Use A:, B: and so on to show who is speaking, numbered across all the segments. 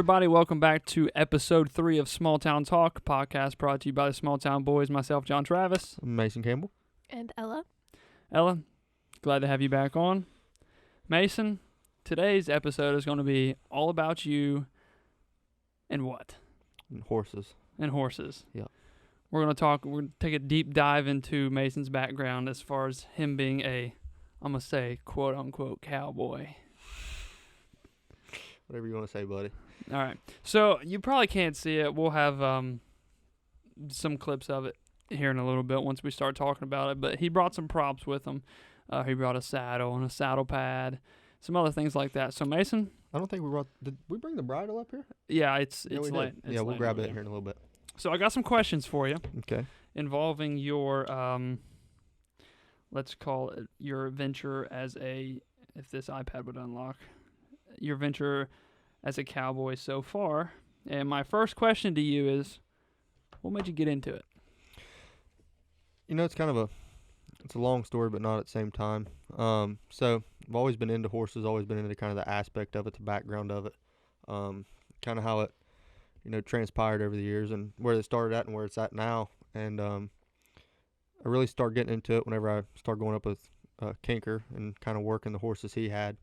A: everybody. Welcome back to episode 3 of Small Town Talk, podcast brought to you by the Small Town Boys, myself, John Travis.
B: Mason Campbell.
C: And Ella.
A: Ella, glad to have you back on. Mason, today's episode is going to be all about you and what?
B: And horses.
A: And horses.
B: Yeah.
A: We're going to take a deep dive into Mason's background as far as him being I'm going to say, quote unquote, cowboy.
B: Whatever you want to say, buddy.
A: All right. So you probably can't see it. We'll have some clips of it here in a little bit once we start talking about it. But he brought some props with him. He brought a saddle and a saddle pad, some other things like that. So Mason,
B: I don't think did we bring the bridle up here?
A: yeah, it's
B: we
A: late.
B: did. Yeah, we'll grab it here in a little bit.
A: So I got some questions for you
B: Okay.
A: involving your let's call it your venture if this iPad would unlock, your venture as a cowboy so far. And my first question to you is, what made you get into it?
B: You know, it's a long story, but not at the same time. So I've always been into horses, always been into kind of the aspect of it, the background of it, kind of how it, transpired over the years and where it started at and where it's at now. And I really started getting into it whenever I started going up with Kinker and kind of working the horses he had.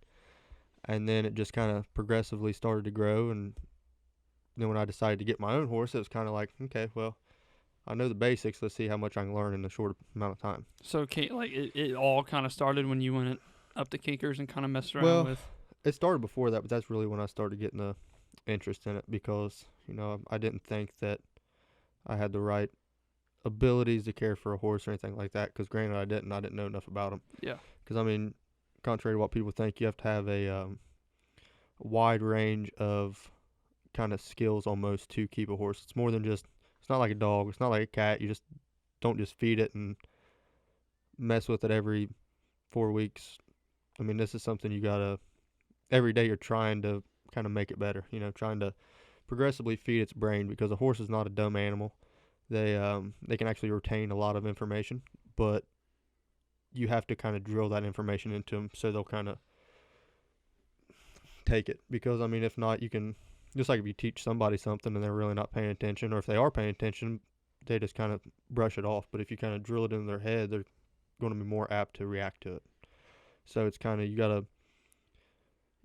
B: And then it just kind of progressively started to grow. And then when I decided to get my own horse, it was kind of like, okay, well, I know the basics. Let's see how much I can learn in a short amount of time.
A: So, it all kind of started when you went up to Kinkers and kind of messed around with?
B: It started before that, but that's really when I started getting the interest in it because, I didn't think that I had the right abilities to care for a horse or anything like that. Because granted, I didn't know enough about them.
A: Yeah.
B: Because, contrary to what people think, you have to have a wide range of kind of skills almost to keep a horse. It's more than just, it's not like a dog. It's not like a cat. You just don't just feed it and mess with it every 4 weeks. This is something you got to, every day you're trying to kind of make it better, trying to progressively feed its brain because a horse is not a dumb animal. They can actually retain a lot of information, but you have to kind of drill that information into them so they'll kind of take it. Because, if not, you can, just like if you teach somebody something and they're really not paying attention, or if they are paying attention, they just kind of brush it off. But if you kind of drill it into their head, they're going to be more apt to react to it. So it's kind of, you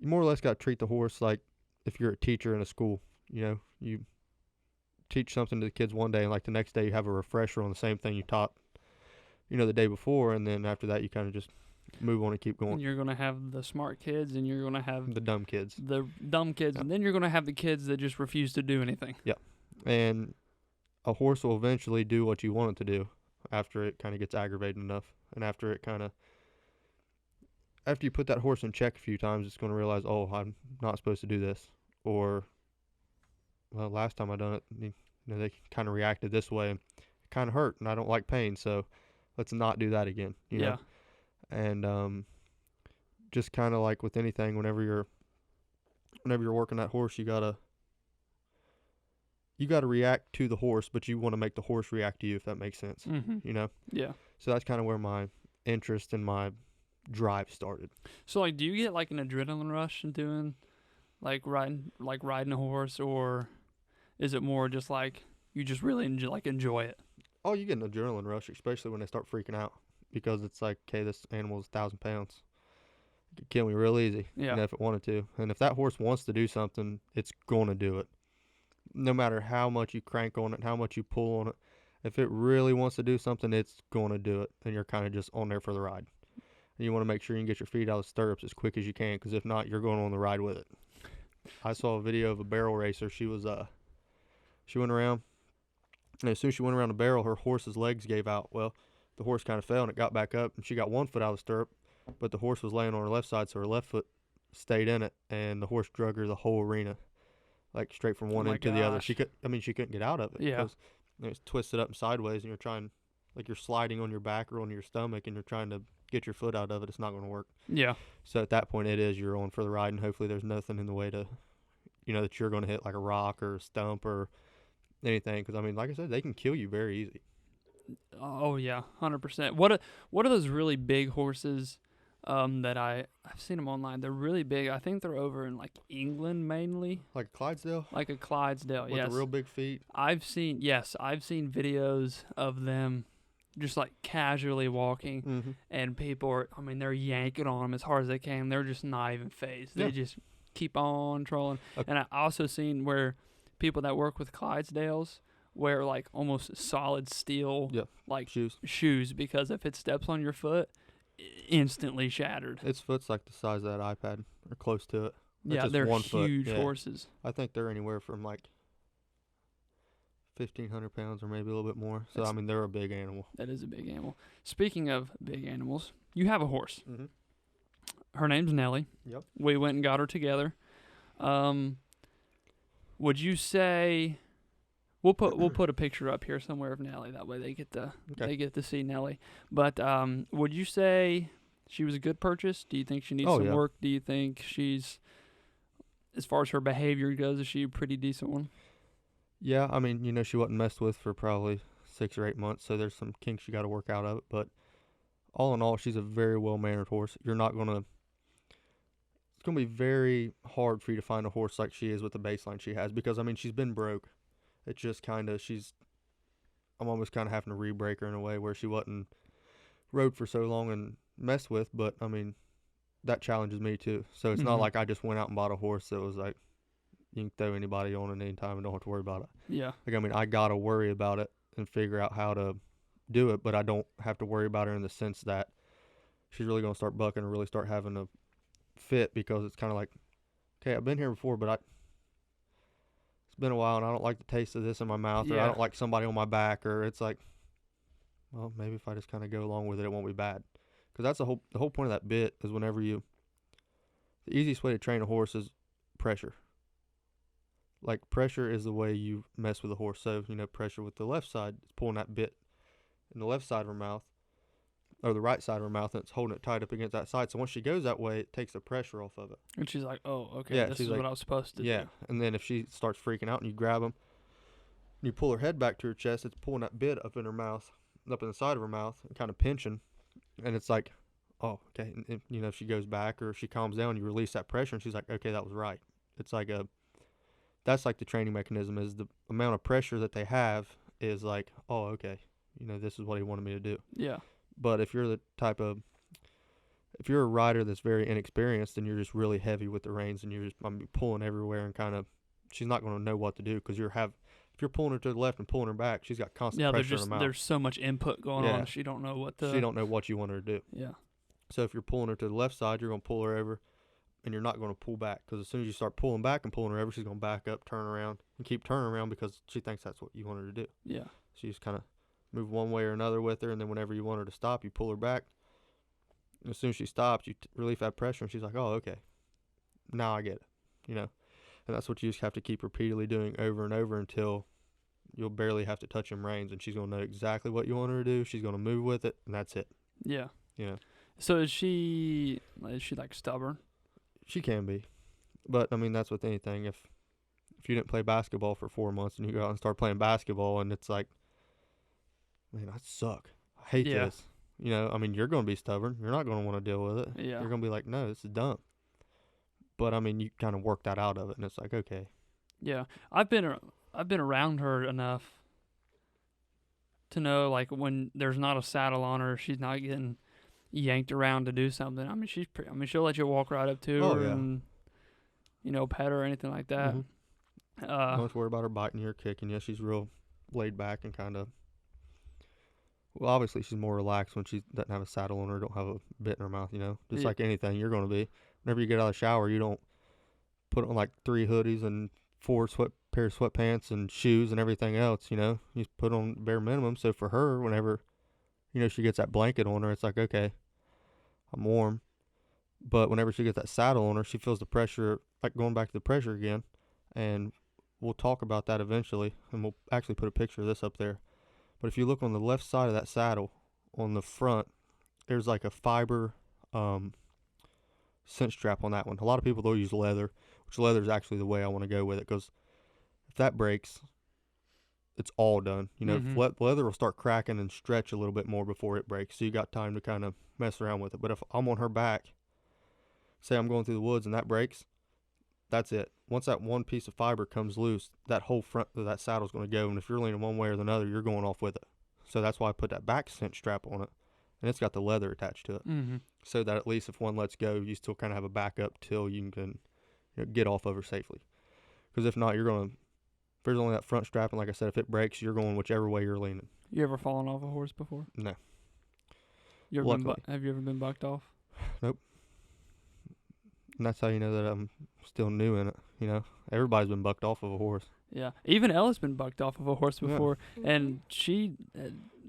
B: more or less got to treat the horse like if you're a teacher in a school. You teach something to the kids one day, and like the next day you have a refresher on the same thing you taught, the day before, and then after that you kind of just move on and keep going.
A: And you're going to have the smart kids, and you're going to have
B: the dumb kids.
A: The dumb kids, and then you're going to have the kids that just refuse to do anything.
B: Yeah. And a horse will eventually do what you want it to do after it kind of gets aggravated enough, and after you put that horse in check a few times, it's going to realize, oh, I'm not supposed to do this. Or, well, last time I done it, they kind of reacted this way, and it kind of hurt, and I don't like pain, so let's not do that again. You know? And just kind of like with anything, whenever you're working that horse, you gotta react to the horse, but you want to make the horse react to you, if that makes sense.
A: Mm-hmm. Yeah.
B: So that's kind of where my interest and my drive started.
A: So do you get like an adrenaline rush in doing riding a horse, or is it more just like you just really enjoy it?
B: Oh, you get an adrenaline rush, especially when they start freaking out, because it's like, okay, this animal is 1,000 pounds. It could kill me real easy, if it wanted to. And if that horse wants to do something, it's going to do it. No matter how much you crank on it, how much you pull on it, if it really wants to do something, it's going to do it. And you're kind of just on there for the ride. And you want to make sure you can get your feet out of the stirrups as quick as you can, because if not, you're going on the ride with it. I saw a video of a barrel racer. She went around, and as soon as she went around the barrel, her horse's legs gave out. Well, the horse kind of fell, and it got back up, and she got one foot out of the stirrup, but the horse was laying on her left side, so her left foot stayed in it, and the horse drug her the whole arena, like straight from one end to the other. She couldn't get out of it.
A: Yeah.
B: Because it's twisted up and sideways, and you're trying, like you're sliding on your back or on your stomach, and you're trying to get your foot out of it. It's not going to work.
A: Yeah.
B: So at that point, you're on for the ride, and hopefully there's nothing in the way to, that you're going to hit, like a rock or a stump or anything. Because, like I said, they can kill you very easy.
A: Oh, yeah, 100%. What are those really big horses that I've seen them online. They're really big. I think they're over in like England mainly.
B: Like a Clydesdale?
A: Like a Clydesdale,
B: With
A: yes.
B: the real big feet?
A: I've seen videos of them just like casually walking, and people are, I mean, they're yanking on them as hard as they can. They're just not even phased. They just keep on trolling. And I also seen where people that work with Clydesdales wear like almost solid steel like shoes because if it steps on your foot, instantly shattered.
B: Its foot's like the size of that iPad or close to it.
A: Yeah, they're huge horses.
B: I think they're anywhere from like 1,500 pounds or maybe a little bit more. So, I mean, they're a big animal.
A: That is a big animal. Speaking of big animals, you have a horse.
B: Mm-hmm.
A: Her name's Nellie.
B: Yep.
A: We went and got her together. Would you say we'll put a picture up here somewhere of Nellie, that way they get to see Nellie. But would you say she was a good purchase? Do you think she needs some work? Do you think she's, as far as her behavior goes, is she a pretty decent one?
B: Yeah, I mean, you know, she wasn't messed with for probably 6 or 8 months, so there's some kinks you got to work out of it. But all in all, she's a very well-mannered horse. It's going to be very hard for you to find a horse like she is with the baseline she has because, I mean, she's been broke. It's just kind of, I'm almost kind of having to re-break her in a way where she wasn't rode for so long and messed with, but, I mean, that challenges me too. So it's not like I just went out and bought a horse that was like, you can throw anybody on at any time and don't have to worry about it.
A: Yeah.
B: Like, I mean, I got to worry about it and figure out how to do it, but I don't have to worry about her in the sense that she's really going to start bucking and really start having a fit because it's kind of like, okay, I've been here before, but it's been a while and I don't like the taste of this in my mouth or I don't like somebody on my back, or it's like, well, maybe if I just kind of go along with it, it won't be bad. Because that's the whole point of that bit is the easiest way to train a horse is pressure. Like, pressure is the way you mess with a horse. So, you know, pressure with the left side is pulling that bit in the left side of her mouth, or the right side of her mouth, and it's holding it tight up against that side. So once she goes that way, it takes the pressure off of it.
A: And she's like, oh, okay, this is like, what I was supposed to do.
B: Yeah, and then if she starts freaking out and you grab them, and you pull her head back to her chest, it's pulling that bit up in her mouth, up in the side of her mouth, and kind of pinching. And it's like, oh, okay. And, you know, if she goes back or if she calms down, you release that pressure, and she's like, okay, that was right. It's like that's like the training mechanism is the amount of pressure that they have is like, oh, okay, you know, this is what he wanted me to do.
A: Yeah.
B: But if you're if you're a rider that's very inexperienced and you're just really heavy with the reins and you're just pulling everywhere and kind of, she's not going to know what to do because if you're pulling her to the left and pulling her back, she's got constant pressure in her mouth.
A: There's so much input going on. She don't know what you want her to do.
B: Yeah. So if you're pulling her to the left side, you're going to pull her over. And you're not going to pull back because as soon as you start pulling back and pulling her over, she's going to back up, turn around, and keep turning around because she thinks that's what you want her to do.
A: Yeah.
B: So you just kind of move one way or another with her, and then whenever you want her to stop, you pull her back. And as soon as she stops, you relieve that pressure, and she's like, oh, okay. Now I get it, you know. And that's what you just have to keep repeatedly doing over and over until you'll barely have to touch them reins, and she's going to know exactly what you want her to do. She's going to move with it, and that's it.
A: Yeah.
B: You know.
A: So is she like stubborn?
B: She can be, but I mean that's with anything. If you didn't play basketball for 4 months and you go out and start playing basketball and it's like, man, I suck. I hate this. You know, I mean, you're going to be stubborn. You're not going to want to deal with it.
A: Yeah.
B: You're going to be like, no, this is dumb. But I mean, you kind of work that out of it, and it's like, okay.
A: Yeah, I've been around her enough to know like when there's not a saddle on her, she's not getting yanked around to do something. I mean, she'll let you walk right up to her and, you know, pet her or anything like that.
B: Mm-hmm. Don't have to worry about her biting you or kicking you. She's real laid back and kind of, well, obviously she's more relaxed when she doesn't have a saddle on her, don't have a bit in her mouth, you know. Just like anything you're going to be. Whenever you get out of the shower, you don't put on like 3 hoodies and 4 pair of sweatpants and shoes and everything else, you know. You just put on bare minimum. So for her, whenever, you know, she gets that blanket on her, it's like, okay, I'm warm. But whenever she gets that saddle on her, she feels the pressure, like going back to the pressure again. And we'll talk about that eventually, and we'll actually put a picture of this up there. But if you look on the left side of that saddle, on the front, there's like a fiber cinch strap on that one. A lot of people, they'll use leather, which leather is actually the way I want to go with it, because if that breaks, it's all done. You know,
A: Mhm.
B: leather will start cracking and stretch a little bit more before it breaks. So you got time to kind of mess around with it. But if I'm on her back, say I'm going through the woods and that breaks, that's it. Once that one piece of fiber comes loose, that whole front of that saddle's going to go. And if you're leaning one way or the other, you're going off with it. So that's why I put that back cinch strap on it, and it's got the leather attached to it,
A: Mhm.
B: so that at least if one lets go, you still kind of have a backup till you can get off of her safely. Because if not, you're going to. If there's only that front strap, and like I said, if it breaks, you're going whichever way you're leaning.
A: You ever fallen off a horse before?
B: No.
A: You ever
B: Luckily.
A: have you ever been bucked off?
B: Nope. And that's how you know that I'm still new in it. You know, everybody's been bucked off of a horse.
A: Yeah. Even Ella's been bucked off of a horse
B: Yeah.
A: before, and she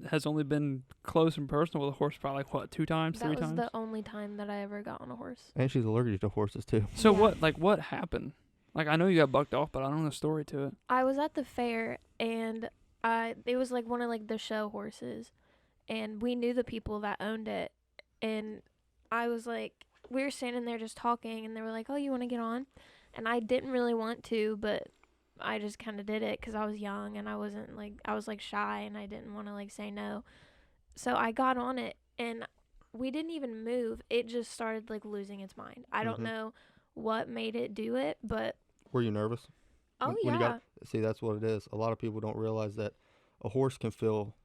A: has only been close and personal with a horse probably like what, 2 times, 3
C: That was
A: times.
C: the only time that I ever got on a horse.
B: And she's allergic to horses too.
A: So
C: Yeah.
A: what happened? Like, I know you got bucked off, but I don't know the story to it.
C: I was at the fair, and it was like one of like the show horses, and we knew the people that owned it, and I was like, we were standing there just talking, and they were like, "Oh, you want to get on?" And I didn't really want to, but I just kind of did it because I was young and I wasn't like, I was like shy and I didn't want to like say no. So I got on it, and we didn't even move. It just started like losing its mind. I don't
B: Mhm.
C: know what made it do it, but
B: Were you nervous?
C: oh
B: When you
C: yeah.
B: see, that's what it is. A lot of people don't realize that a horse can feel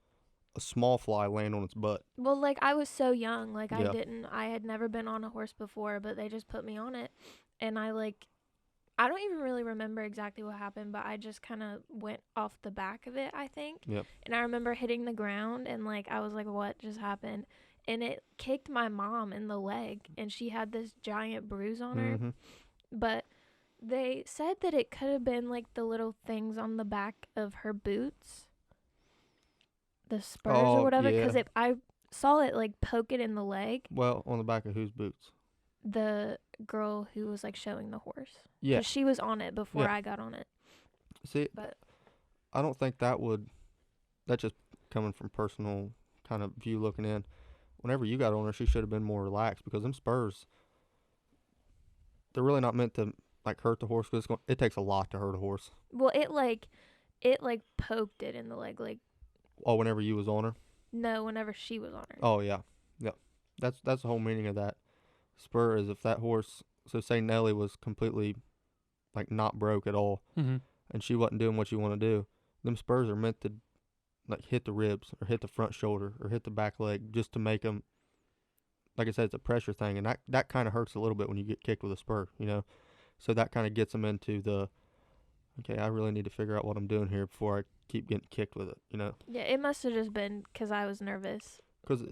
B: a small fly land on its butt.
C: Well, like I was so young, like
B: Yeah.
C: I had never been on a horse before, but they just put me on it, and I don't even really remember exactly what happened, but I just kind of went off the back of it, I think.
B: Yep.
C: And I remember hitting the ground, and like I was like, "What just happened?" And it kicked my mom in the leg, and she had this giant bruise on her.
B: Mm-hmm.
C: But they said that it could have been like the little things on the back of her boots, the spurs or
B: Oh,
C: whatever,
B: yeah.
C: because I saw it like poke it in the leg.
B: Well, on the back of whose boots?
C: The girl who was like showing the horse.
B: Yeah.
C: 'Cause she was on it before
B: Yeah.
C: I got on it.
B: See,
C: But
B: I don't think that would. That's just coming from personal kind of view looking in. Whenever you got on her, she should have been more relaxed because them spurs, they're really not meant to like hurt the horse. Because it takes a lot to hurt a horse.
C: well, it poked it in the leg. Like
B: Oh, whenever you was on her.
C: no, whenever she was on her.
B: Oh yeah, yep. That's the whole meaning of that spur is if that horse. So say Nelly was completely, like not broke at all,
A: Mm-hmm.
B: and she wasn't doing what you want to do. Them spurs are meant to, like hit the ribs or hit the front shoulder or hit the back leg just to make them. Like I said, it's a pressure thing, and that kind of hurts a little bit when you get kicked with a spur, you know. So that kind of gets them into the. Okay, I really need to figure out what I'm doing here before I keep getting kicked with it, you know.
C: Yeah, it must have just been 'cause I was nervous.
B: Because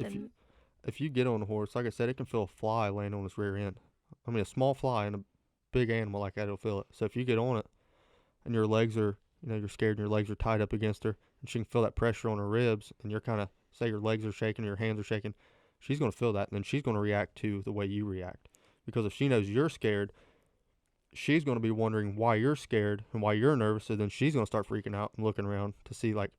B: if you get on a horse, like I said, it can feel a fly laying on its rear end. I mean, a small fly and a big animal like that will feel it. So if you get on it and your legs are, you're scared and your legs are tied up against her and she can feel that pressure on her ribs and you're kind of, say your legs are shaking, your hands are shaking, she's going to feel that and then she's going to react to the way you react. Because if she knows you're scared, she's going to be wondering why you're scared and why you're nervous. So then she's going to start freaking out and looking around to see like,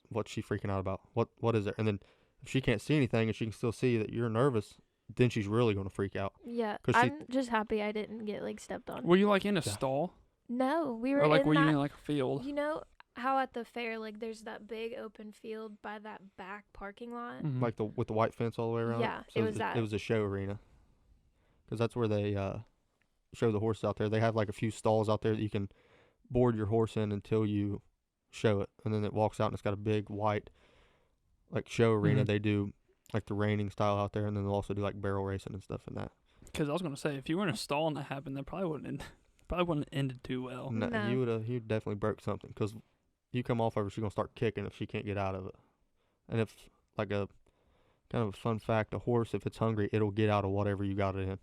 B: what's she freaking out about? What is there? And then if she can't see anything and she can still see that you're nervous, then she's really going to freak out.
C: Yeah,
B: 'Cause
C: I'm just happy I didn't get like stepped on.
A: Were you like in a
B: Yeah.
A: stall,
C: No, we were
A: or like
C: in
A: were you
C: that.
A: in like a field?
C: You know how at the fair, like there's that big open field by that back parking lot.
A: Mhm.
B: Like with the white fence all the way around.
C: Yeah,
B: So
C: it was that.
B: It was a show arena. Because that's where they show the horses out there. They have like a few stalls out there that you can board your horse in until you show it, and then it walks out and it's got a big white like show arena.
A: Mhm.
B: They do like the reining style out there, and then they'll also do like barrel racing and stuff in that.
A: Because I was gonna say, if you were in a stall and that happened, that probably wouldn't have ended too well.
B: No,
C: No.
B: you definitely broke something because you come off of her, she's gonna start kicking if she can't get out of it. And if like a kind of a fun fact, a horse if it's hungry, it'll get out of whatever you got it in.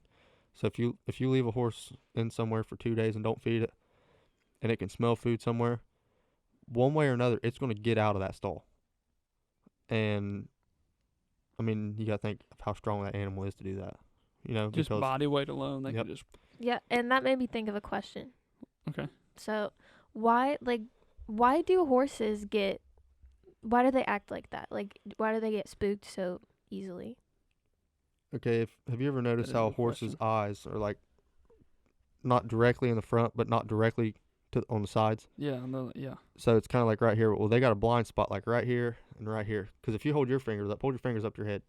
B: So if you leave a horse in somewhere for 2 days and don't feed it, and it can smell food somewhere, one way or another, it's gonna get out of that stall. And I mean, you gotta think of how strong that animal is to do that. You know,
A: Just
B: because
A: body weight alone, they
B: Yep.
A: could just.
C: Yeah, and that made me think of a question.
A: Okay.
C: So, why do horses why do they act like that? Like, why do they get spooked so easily?
B: okay, have you ever noticed
A: That is a
B: how
A: good
B: horses'
A: question.
B: eyes are like not directly in the front, but not directly on the sides.
A: Yeah, yeah.
B: So it's kind of like right here. Well, they got a blind spot like right here and right here. Because if you hold your fingers up, hold your fingers up your head.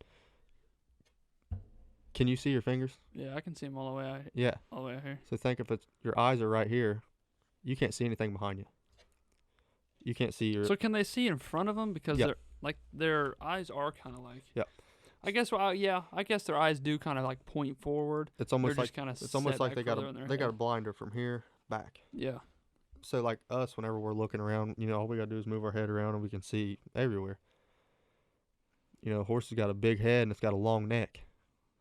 B: Can you see your fingers?
A: Yeah, I can see them all the way out.
B: Yeah.
A: All the way out here.
B: So think if it's your eyes are right here, you can't see anything behind you. You can't see your.
A: So can they see in front of them because
B: Yep.
A: they're like their eyes are kind of like.
B: Yep.
A: I guess. Well, yeah. I guess their eyes do kind of like point forward.
B: It's almost
A: They're
B: like
A: just kind of.
B: it's almost like they got a blinder from here back.
A: Yeah.
B: So like us, whenever we're looking around, all we gotta do is move our head around and we can see everywhere. A horse has got a big head and it's got a long neck,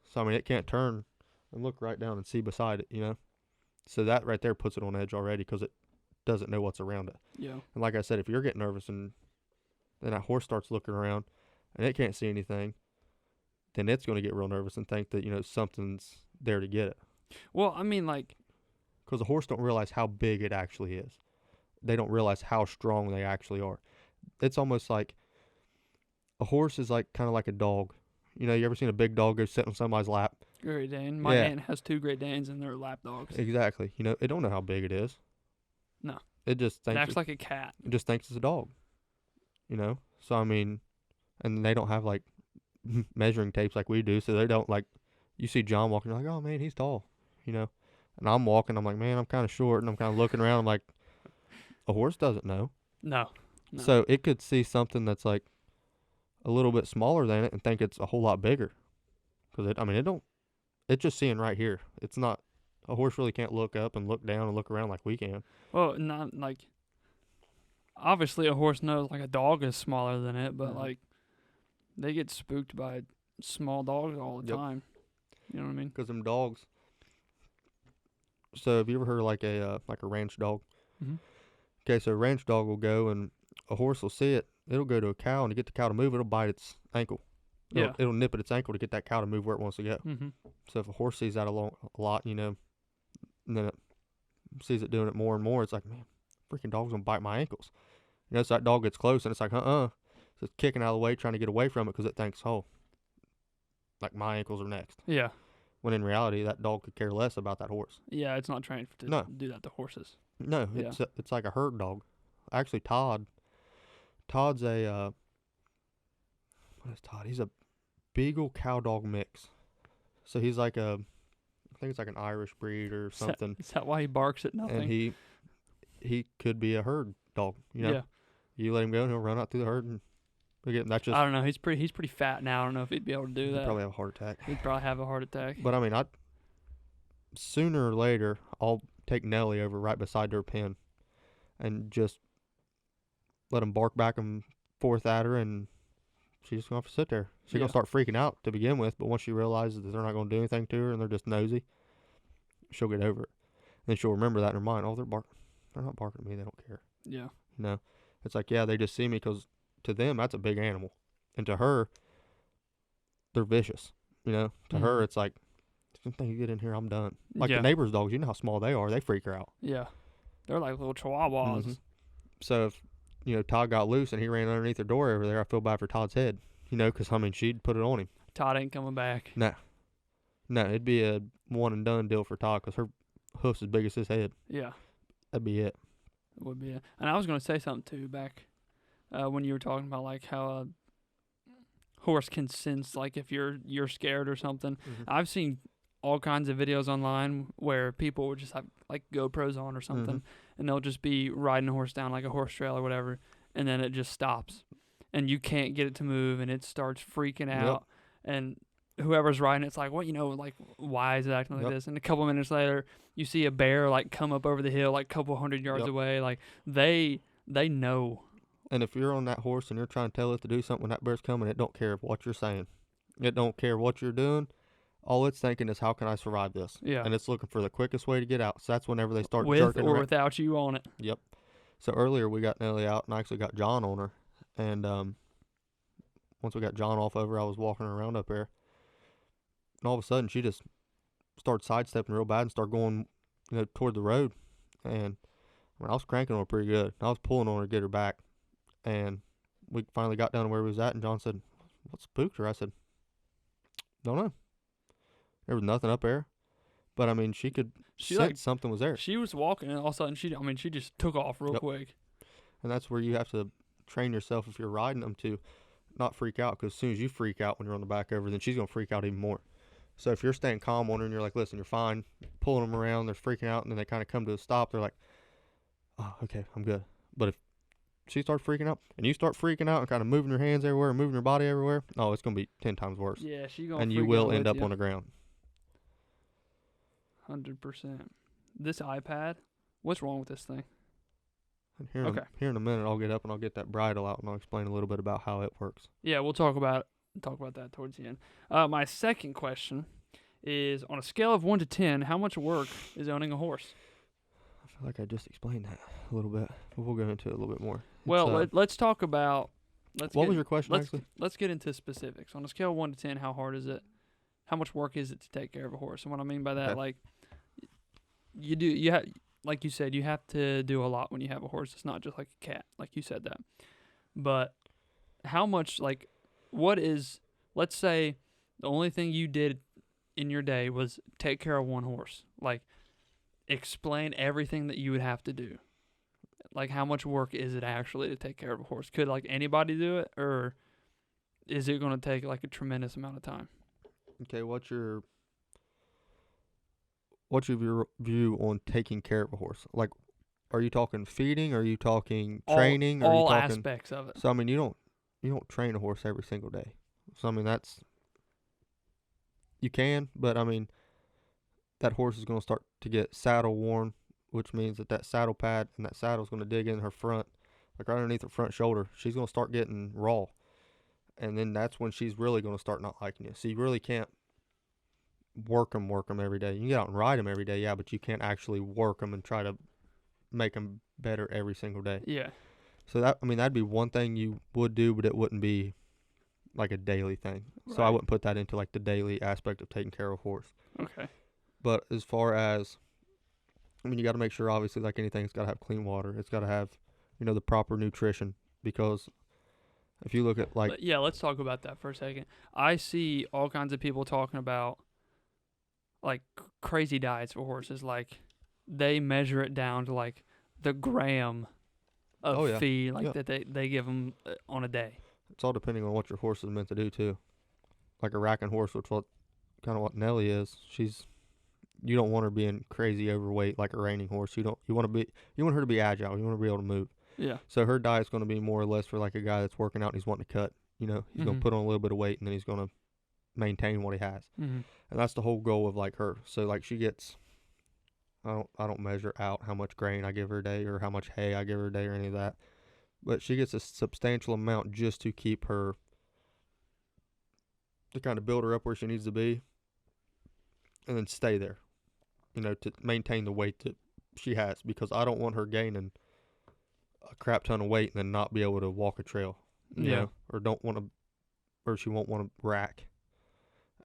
B: so I mean it can't turn and look right down and see beside it. So that right there puts it on edge already because it doesn't know what's around it.
A: Yeah.
B: And like I said, if you're getting nervous and then that horse starts looking around and it can't see anything, then it's going to get real nervous and think that something's there to get it.
A: Well, I mean, like,
B: because the horse don't realize how big it actually is. They don't realize how strong they actually are. It's almost like a horse is like kind of like a dog. You ever seen a big dog go sit on somebody's lap?
A: Great Dane. My aunt has 2 Great Danes and they're lap dogs.
B: Exactly. It don't know how big it is.
A: No.
B: It just thinks
A: it acts like a cat.
B: It just thinks it's a dog. So I mean, and they don't have like measuring tapes like we do, so they don't like. You see John walking, you're like, oh man, he's tall. And I'm walking, I'm like, man, I'm kind of short, and I'm kind of looking around, I'm like, a horse doesn't know.
A: No.
B: So it could see something that's like a little bit smaller than it and think it's a whole lot bigger. Because it's just seeing right here. It's not, a horse really can't look up and look down and look around like we can.
A: Well, not like, obviously a horse knows like a dog is smaller than it, but like, they get spooked by small dogs all the time. You know what I mean?
B: Because them dogs. So have you ever heard of like a ranch dog?
A: Mm-hmm.
B: Okay, so a ranch dog will go and a horse will see it. It'll go to a cow and to get the cow to move, it'll bite its ankle. It'll nip at its ankle to get that cow to move where it wants to go.
A: Mm-hmm.
B: So if a horse sees that a lot, and then it sees it doing it more and more, it's like, man, freaking dog's gonna bite my ankles. So that dog gets close and it's like, So it's kicking out of the way, trying to get away from it because it thinks, oh, like my ankles are next.
A: Yeah.
B: When in reality, that dog could care less about that horse.
A: Yeah, it's not trained to do that to horses.
B: No, it's like a herd dog. Actually, Todd's a what is Todd? He's a Beagle cow dog mix. So he's like I think it's like an Irish breed or something.
A: Is that why he barks at nothing?
B: And he could be a herd dog.
A: Yeah.
B: You let him go and he'll run out through the herd and again, that's just.
A: I don't know. He's pretty fat now. I don't know if he'd be able to do that.
B: He'd probably have a heart attack.
A: He'd probably have a heart attack.
B: But I mean, sooner or later, I'll take Nellie over right beside her pen, and just let him bark back and forth at her, and she's just gonna have to sit there. She's gonna start freaking out to begin with, but once she realizes that they're not gonna do anything to her and they're just nosy, she'll get over it. And then she'll remember that in her mind. Oh, they're not barking at me. They don't care.
A: Yeah.
B: It's like, yeah, they just see me because to them that's a big animal, and to her, they're vicious. To her, it's like, something you get in here, I'm done. Like the neighbor's dogs, you know how small they are. They freak her out.
A: Yeah. They're like little chihuahuas.
B: Mm-hmm. So if Todd got loose and he ran underneath her door over there, I feel bad for Todd's head. Because I mean she'd put it on him.
A: Todd ain't coming back.
B: No, it'd be a one and done deal for Todd because her hoof's as big as his head.
A: Yeah.
B: That'd be it.
A: It would be it. And I was gonna say something too back when you were talking about like how a horse can sense like if you're scared or something.
B: Mm-hmm.
A: I've seen all kinds of videos online where people would just have like GoPros on or something, and they'll just be riding a horse down like a horse trail or whatever, and then it just stops, and you can't get it to move, and it starts freaking out, and whoever's riding it's like, what, like, why is it acting like this? And a couple minutes later, you see a bear like come up over the hill like a couple 100 yards away. Like they know. And
B: if you're on that horse and you're trying to tell it to do something when that bear's coming, it don't care what you're saying. It don't care what you're doing. All it's thinking is, how can I survive this?
A: Yeah.
B: And it's looking for the quickest way to get out. So that's whenever they start
A: with
B: jerking
A: or
B: around.
A: Without you on it.
B: Yep. So earlier we got Nellie out and I actually got John on her. And once we got John off over, I was walking her around up there. And all of a sudden she just started sidestepping real bad and started going, toward the road. And I was cranking on her pretty good. I was pulling on her to get her back. And we finally got down to where we was at, and John said, what spooked her? I said, don't know. There was nothing up there. But I mean, she could sense something was there.
A: She was walking, and all of a sudden, she just took off real quick.
B: And that's where you have to train yourself if you're riding them to not freak out, because as soon as you freak out when you're on the back over, then she's gonna freak out even more. So if you're staying calm on her and you're like, listen, you're fine, pulling them around, they're freaking out, and then they kind of come to a stop, they're like, oh, okay, I'm good. But if she starts freaking out and you start freaking out and kind of moving your hands everywhere and moving your body everywhere, oh, it's going to be 10 times worse.
A: Yeah, she's going to
B: and you will end up on the ground.
A: 100%. This iPad, what's wrong with this thing?
B: And here in a minute, I'll get up and I'll get that bridle out and I'll explain a little bit about how it works.
A: Yeah, we'll talk about that towards the end. My second question is, on a scale of 1 to 10, how much work is owning a horse?
B: I feel like I just explained that a little bit, but we'll go into it a little bit more.
A: Well, let's talk about...
B: What was your question, actually?
A: Let's get into specifics. On a scale of 1 to 10, how hard is it? How much work is it to take care of a horse? And what I mean by that, like, like you said, you have to do a lot when you have a horse. It's not just like a cat, like you said that. But how much, like, what is, let's say the only thing you did in your day was take care of one horse. Like, explain everything that you would have to do. Like, how much work is it actually to take care of a horse? Could, like, anybody do it, or is it going to take, like, a tremendous amount of time?
B: Okay, what's your view on taking care of a horse? Like, are you talking feeding? Are you talking training?
A: All are you talking aspects of it.
B: So I mean, you don't train a horse every single day. So I mean, you can, but I mean, that horse is going to start to get saddle worn, which means that saddle pad and that saddle is going to dig in her front, like right underneath her front shoulder. She's going to start getting raw, and then that's when she's really going to start not liking you. So you really can't work them every day. You can get out and ride them every day, yeah, but you can't actually work them and try to make them better every single day.
A: Yeah.
B: So that'd be one thing you would do, but it wouldn't be like a daily thing. Right. So I wouldn't put that into like the daily aspect of taking care of a horse.
A: Okay.
B: But as far as, I mean, you got to make sure, obviously, like anything, it's got to have clean water. It's got to have, the proper nutrition, because if you look at like...
A: Yeah, let's talk about that for a second. I see all kinds of people talking about like crazy diets for horses. Like, they measure it down to like the gram of feed that they give them on a day.
B: It's all depending on what your horse is meant to do too. Like a racking horse, which kind of what Nelly is. You don't want her being crazy overweight like a reining horse. You want her to be agile. You want her to be able to move.
A: Yeah.
B: So her diet's going to be more or less for like a guy that's working out and he's wanting to cut. He's going to put on a little bit of weight and then he's going to maintain what he has.
A: Mm-hmm.
B: And that's the whole goal of like her. So like she gets, I don't measure out how much grain I give her a day or how much hay I give her a day or any of that. But she gets a substantial amount just to keep her, to kind of build her up where she needs to be and then stay there, to maintain the weight that she has, because I don't want her gaining a crap ton of weight and then not be able to walk a trail, you know, or she won't want to rack.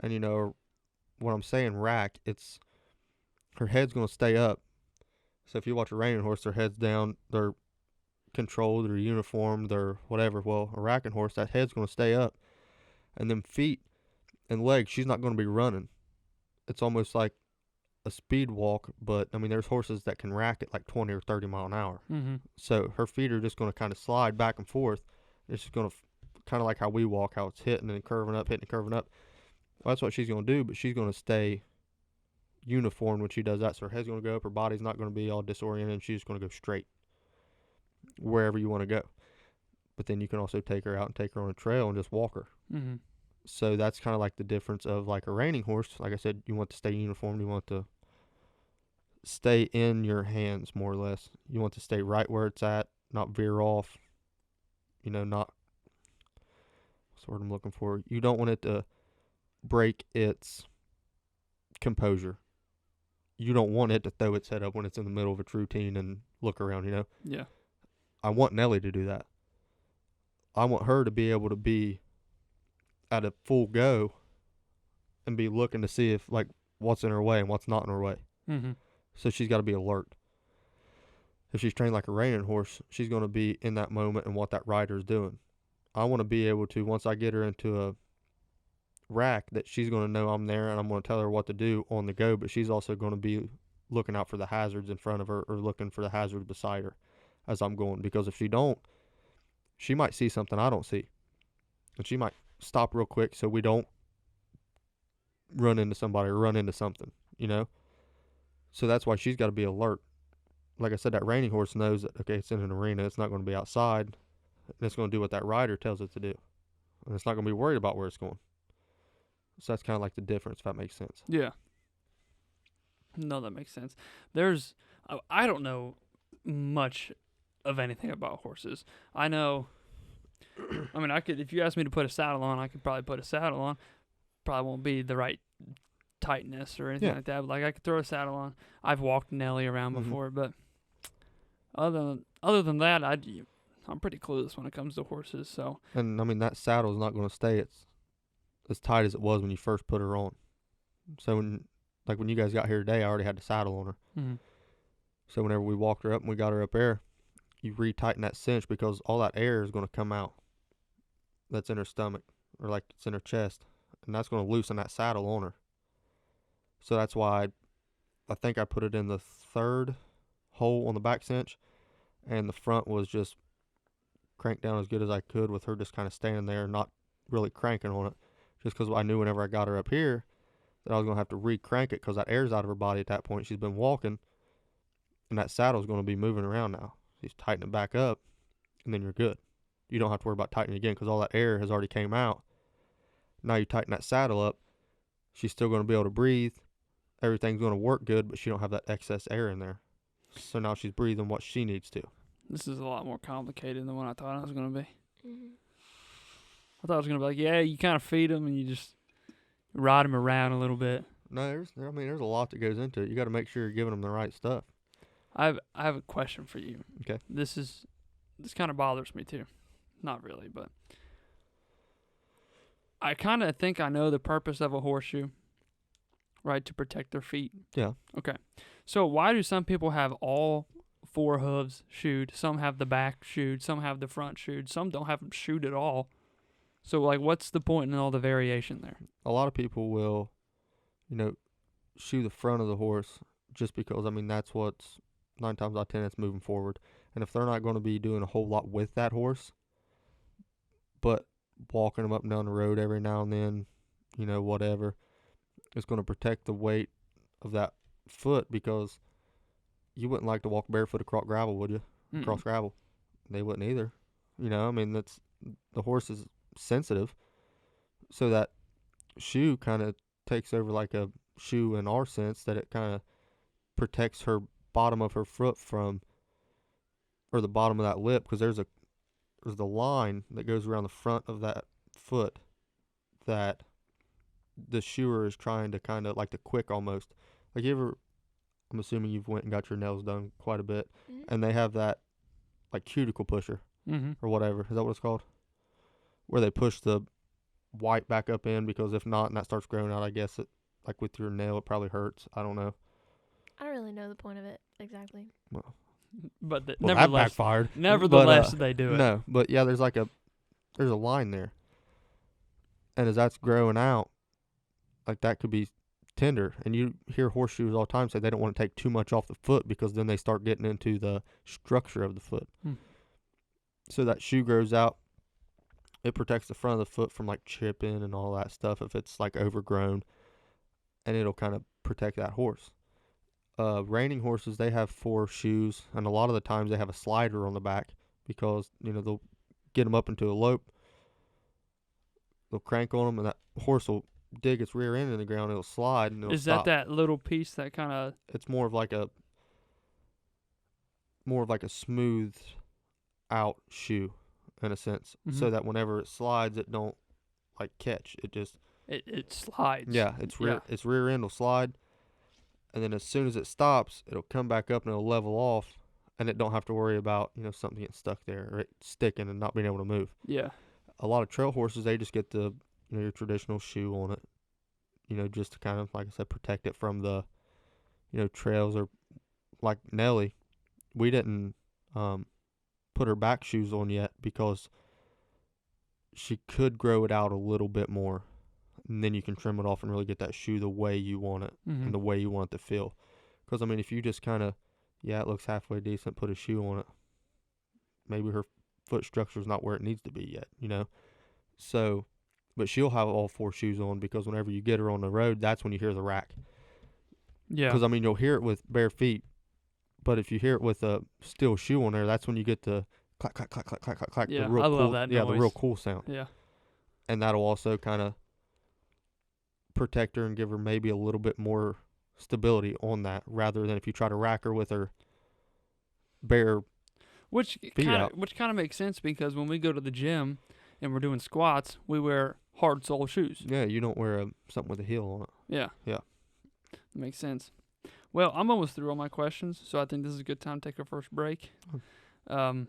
B: And, when I'm saying rack, it's her head's going to stay up. So if you watch a reining horse, their head's down, they're controlled, they're uniformed, they're whatever. Well, a racking horse, that head's going to stay up. And then feet and legs, she's not going to be running. It's almost like a speed walk, but, I mean, there's horses that can rack at like 20 or 30 mile an hour.
A: Mm-hmm.
B: So her feet are just going to kind of slide back and forth. It's just going to kind of like how we walk, how it's hitting and curving up, hitting and curving up. Well, that's what she's going to do, but she's going to stay uniform when she does that. So her head's going to go up, her body's not going to be all disoriented, and she's just going to go straight wherever you want to go. But then you can also take her out and take her on a trail and just walk her.
A: Mm-hmm.
B: So that's kind of like the difference of like a reining horse. Like I said, you want to stay uniform. You want to stay in your hands more or less. You want to stay right where it's at, not veer off. Not, what's the word I'm looking for? You don't want it to break its composure. You don't want it to throw its head up when it's in the middle of its routine and look around,
A: Yeah.
B: I want Nelly to do that. I want her to be able to be at a full go and be looking to see if, like, what's in her way and what's not in her way.
A: Mm-hmm.
B: So she's got to be alert. If she's trained like a reining horse, she's going to be in that moment and what that rider is doing. I want to be able to, once I get her into rack that she's going to know I'm there and I'm going to tell her what to do on the go, but she's also going to be looking out for the hazards in front of her or looking for the hazards beside her as I'm going. Because if she don't, she might see something I don't see. And she might stop real quick so we don't run into somebody or run into something, you know? So that's why she's got to be alert. Like I said, that reining horse knows that, okay, it's in an arena. It's not going to be outside. And it's going to do what that rider tells it to do. And it's not going to be worried about where it's going. So that's kind of like the difference, if that makes sense.
A: Yeah. No, that makes sense. I don't know much of anything about horses. I know, I mean, if you asked me to put a saddle on, I could probably put a saddle on. Probably won't be the right tightness or anything like that. But like, I could throw a saddle on. I've walked Nelly around before, but other than that, I'm pretty clueless when it comes to horses. So.
B: And I mean, that saddle is not going to stay as tight as it was when you first put her on. So when you guys got here today, I already had the saddle on her.
A: Mm-hmm.
B: So whenever we walked her up and we got her up there, you retighten that cinch because all that air is going to come out. That's in her stomach or like it's in her chest, and that's going to loosen that saddle on her. So that's why I think I put it in the third hole on the back cinch, and the front was just cranked down as good as I could with her just kind of standing there, not really cranking on it, just because I knew whenever I got her up here that I was going to have to re-crank it because that air's out of her body at that point. She's been walking, and that saddle's going to be moving around now. You just tighten it back up, and then you're good. You don't have to worry about tightening again because all that air has already came out. Now you tighten that saddle up, she's still going to be able to breathe. Everything's going to work good, but she don't have that excess air in there. So now she's breathing what she needs to.
A: This is a lot more complicated than what I thought it was going to be.
C: Mm-hmm.
A: I thought it was going to be like, yeah, you kind of feed them and you just ride them around a little bit.
B: No, there's a lot that goes into it. You got to make sure you're giving them the right stuff.
A: I have a question for you.
B: Okay.
A: This kind of bothers me too. Not really, but I kind of think I know the purpose of a horseshoe, right? To protect their feet.
B: Yeah.
A: Okay. So why do some people have all four hooves shoed? Some have the back shoed. Some have the front shoed. Some don't have them shoed at all. So, like, what's the point in all the variation there?
B: A lot of people will, shoe the front of the horse just because, I mean, that's what's 9 times out of 10 it's moving forward. And if they're not going to be doing a whole lot with that horse, but walking them up and down the road every now and then, whatever, it's going to protect the weight of that foot because you wouldn't like to walk barefoot across gravel, would you?
A: Mm-mm.
B: Across gravel. They wouldn't either. I mean, the horse is sensitive, so that shoe kind of takes over like a shoe in our sense, that it kind of protects her bottom of her foot from, or the bottom of that lip, because there's the line that goes around the front of that foot that the shoer is trying to kind of like the quick almost. Like I'm assuming you've went and got your nails done quite a bit, and they have that like cuticle pusher or whatever. Is that what it's called? Where they push the white back up in, because if not, and that starts growing out, I guess it, like with your nail, it probably hurts. I don't know.
C: I don't really know the point of it exactly.
B: Well,
A: that
B: backfired.
A: Nevertheless, they do it.
B: No, but yeah, there's a line there, and as that's growing out, like that could be tender. And you hear horseshoes all the time say they don't want to take too much off the foot because then they start getting into the structure of the foot. So that shoe grows out. It protects the front of the foot from like chipping and all that stuff if it's like overgrown, and it'll kind of protect that horse. Reining horses, they have 4 shoes, and a lot of the times they have a slider on the back because they'll get them up into a lope. They'll crank on them, and that horse will dig its rear end in the ground. It'll slide, and it'll stop.
A: That little piece that kind of?
B: It's more of like a smooth out shoe in a sense, so that whenever it slides, it don't like catch. It just
A: it slides.
B: Yeah, its rear end will slide, and then as soon as it stops, it'll come back up and it'll level off, and it don't have to worry about something getting stuck there or it sticking and not being able to move.
A: Yeah.
B: A lot of trail horses, they just get the your traditional shoe on it, just to kind of, like I said, protect it from the trails. Or like Nelly, we didn't put her back shoes on yet because she could grow it out a little bit more and then you can trim it off and really get that shoe the way you want it and the way you want it to feel. Because, I mean, if you just kind of, it looks halfway decent, put a shoe on it, maybe her foot structure is not where it needs to be yet, you know? So, but she'll have all 4 shoes on because whenever you get her on the road, that's when you hear the rack.
A: Yeah.
B: Because, I mean, you'll hear it with bare feet, but if you hear it with a steel shoe on there, that's when you get the clack, clack, clack, clack, clack, clack, clack.
A: Yeah,
B: the real
A: I
B: cool,
A: love that
B: Yeah,
A: noise.
B: the real cool sound.
A: Yeah.
B: And that'll also kind of protect her and give her maybe a little bit more stability on that, rather than if you try to rack her with her bare
A: Which kind of makes sense because when we go to the gym and we're doing squats, we wear hard sole shoes.
B: Yeah, you don't wear something with a heel on it.
A: Yeah.
B: Yeah.
A: Makes sense. Well, I'm almost through all my questions, so I think this is a good time to take our first break. It'll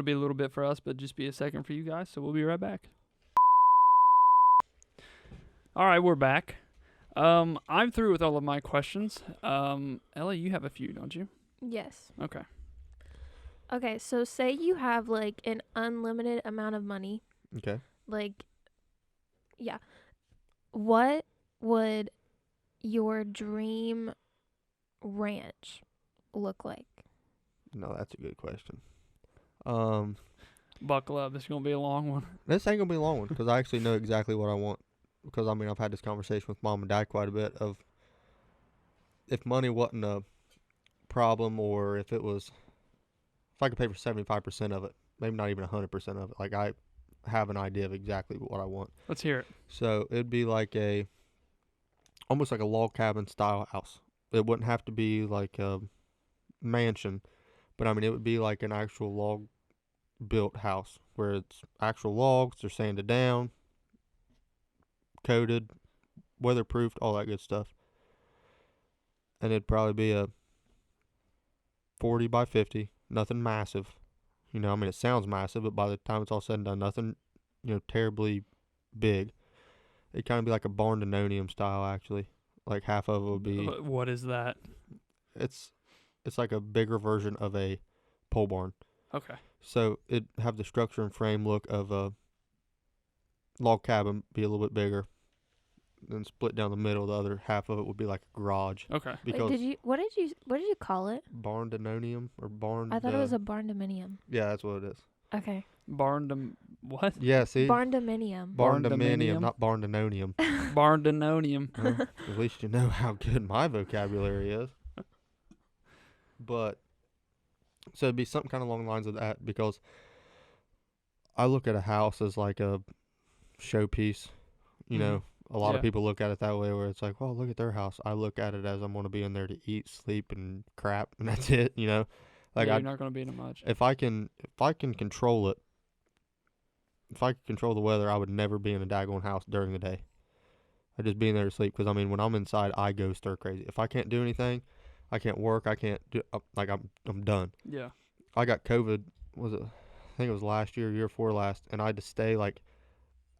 A: be a little bit for us, but just be a second for you guys, so we'll be right back. All right, we're back. I'm through with all of my questions. Ellie, you have a few, don't you?
C: Yes.
A: Okay.
C: Okay, so say you have like an unlimited amount of money.
B: Okay.
C: Like, yeah. What would your dream ranch look like?
B: No, that's a good question.
A: Buckle up. This is going to be a long one.
B: This ain't going to be a long one because I actually know exactly what I want. Because, I mean, I've had this conversation with Mom and Dad quite a bit of if money wasn't a problem, or if I could pay for 75% of it, maybe not even 100% of it. Like, I have an idea of exactly what I want.
A: Let's hear it.
B: So it'd be like almost like a log cabin style house. It wouldn't have to be like a mansion, but I mean, it would be like an actual log built house where it's actual logs, they're sanded down, coated, weatherproofed, all that good stuff. And it'd probably be a 40 by 50, nothing massive. You know, I mean, it sounds massive, but by the time it's all said and done, nothing, terribly big. It'd kind of be like a barn-demonium style, actually. Like half of it would be.
A: What is that?
B: It's like a bigger version of a pole barn.
A: Okay.
B: So it'd have the structure and frame look of a log cabin, be a little bit bigger, then split down the middle. The other half of it would be like a garage.
A: Okay.
B: Because
C: what did you call it?
B: Barn-demonium or barn.
C: I thought it was a barn-dominium.
B: Yeah, that's what it is.
C: Okay.
A: What?
B: Yeah, see?
C: Barn-dominium.
B: Barn-dominium, not barn-demonium.
A: Barn-demonium.
B: At least you know how good my vocabulary is. But, so it'd be something kind of along the lines of that, because I look at a house as like a showpiece. You know, a lot of people look at it that way, where it's like, well, look at their house. I look at it as I'm going to be in there to eat, sleep, and crap, and that's it, you know? Like,
A: you're not going to be in it much.
B: If I can control it, if I could control the weather, I would never be in a daggone house during the day. I'd just be in there to sleep, because, I mean, when I'm inside, I go stir crazy. If I can't do anything, I can't work, I can't do, I'm done.
A: Yeah.
B: I got COVID, I think it was last year before last, and I had to stay, like,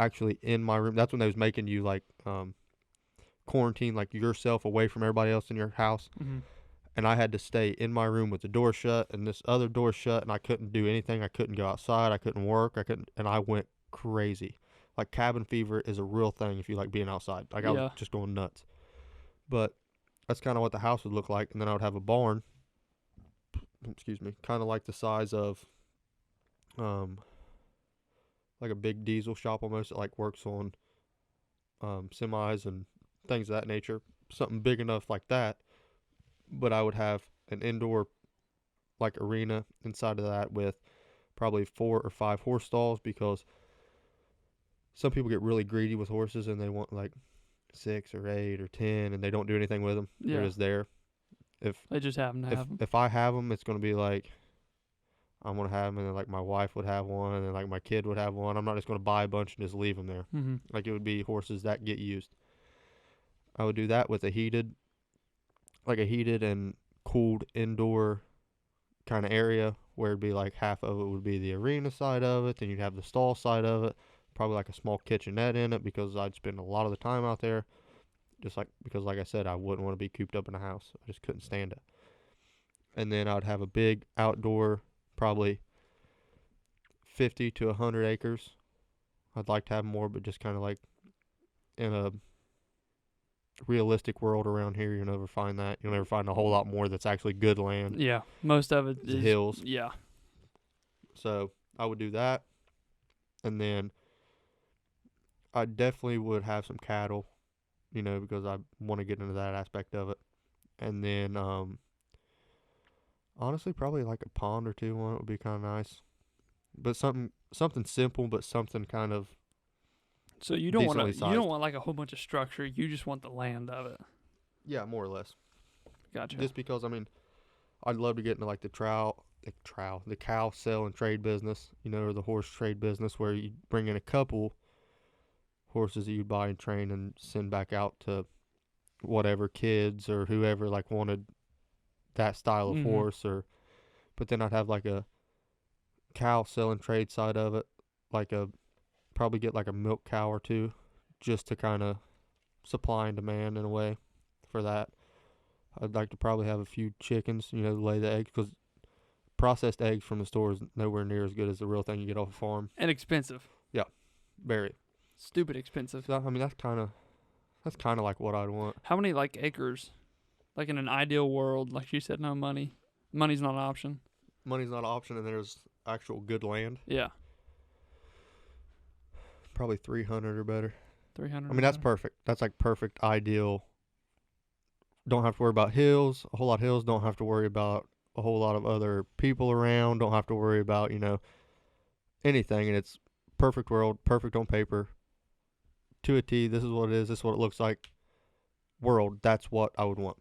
B: actually in my room. That's when they was making you, like, quarantine, like, yourself away from everybody else in your house.
A: Mm-hmm.
B: And I had to stay in my room with the door shut and this other door shut, and I couldn't do anything. I couldn't go outside. I couldn't work. And I went crazy. Like, cabin fever is a real thing if you like being outside. Like, I was just going nuts. But that's kind of what the house would look like. And then I would have a barn, kind of like the size of, like a big diesel shop almost. It like works on semis and things of that nature. Something big enough like that. But I would have an indoor, like, arena inside of that with probably 4 or 5 horse stalls, because some people get really greedy with horses and they want like 6 or 8 or 10, and they don't do anything with them.
A: Yeah.
B: They're just there. If
A: they just happen to have them.
B: If I have them, it's going to be like, I'm going to have them, and then like my wife would have one, and then like my kid would have one. I'm not just going to buy a bunch and just leave them there.
A: Mm-hmm.
B: Like, it would be horses that get used. I would do that with a heated and cooled indoor kind of area, where it'd be like half of it would be the arena side of it, then you'd have the stall side of it, probably like a small kitchenette in it, because I'd spend a lot of the time out there, because like I said, I wouldn't want to be cooped up in a house. I just couldn't stand it. And then I'd have a big outdoor, probably 50 to 100 acres. I'd like to have more, but just kind of like in a realistic world around here, you'll never find that. You'll never find a whole lot more that's actually good land.
A: Yeah, most of it
B: It's
A: is
B: hills.
A: Yeah.
B: So I would do that, and then I definitely would have some cattle, because I want to get into that aspect of it. And then honestly, probably like a pond or two on it would be kind of nice. But something simple, but something kind of
A: So you don't want
B: decently
A: you don't
B: sized.
A: want like a whole bunch of structure. You just want the land of it.
B: Yeah, more or less.
A: Gotcha.
B: Just because I'd love to get into like the cow sell and trade business, or the horse trade business where you bring in a couple horses that you buy and train and send back out to whatever kids or whoever like wanted that style of horse, but then I'd have like a cow sell and trade side of it, probably get like a milk cow or two, just to kind of supply and demand in a way for that. I'd like to probably have a few chickens, lay the eggs, because processed eggs from the store is nowhere near as good as the real thing you get off a farm.
A: And expensive.
B: Yeah, very.
A: Stupid expensive.
B: So that's kind of like what I'd want.
A: How many like acres? Like in an ideal world, like you said, no money. Money's not an option.
B: Money's not an option, and there's actual good land.
A: Yeah.
B: Probably 300 or better.
A: 300.
B: That's perfect. That's like perfect, ideal. Don't have to worry about hills, a whole lot of hills. Don't have to worry about a whole lot of other people around. Don't have to worry about, anything. And it's perfect world, perfect on paper. To a T, this is what it is. This is what it looks like. World, that's what I would want.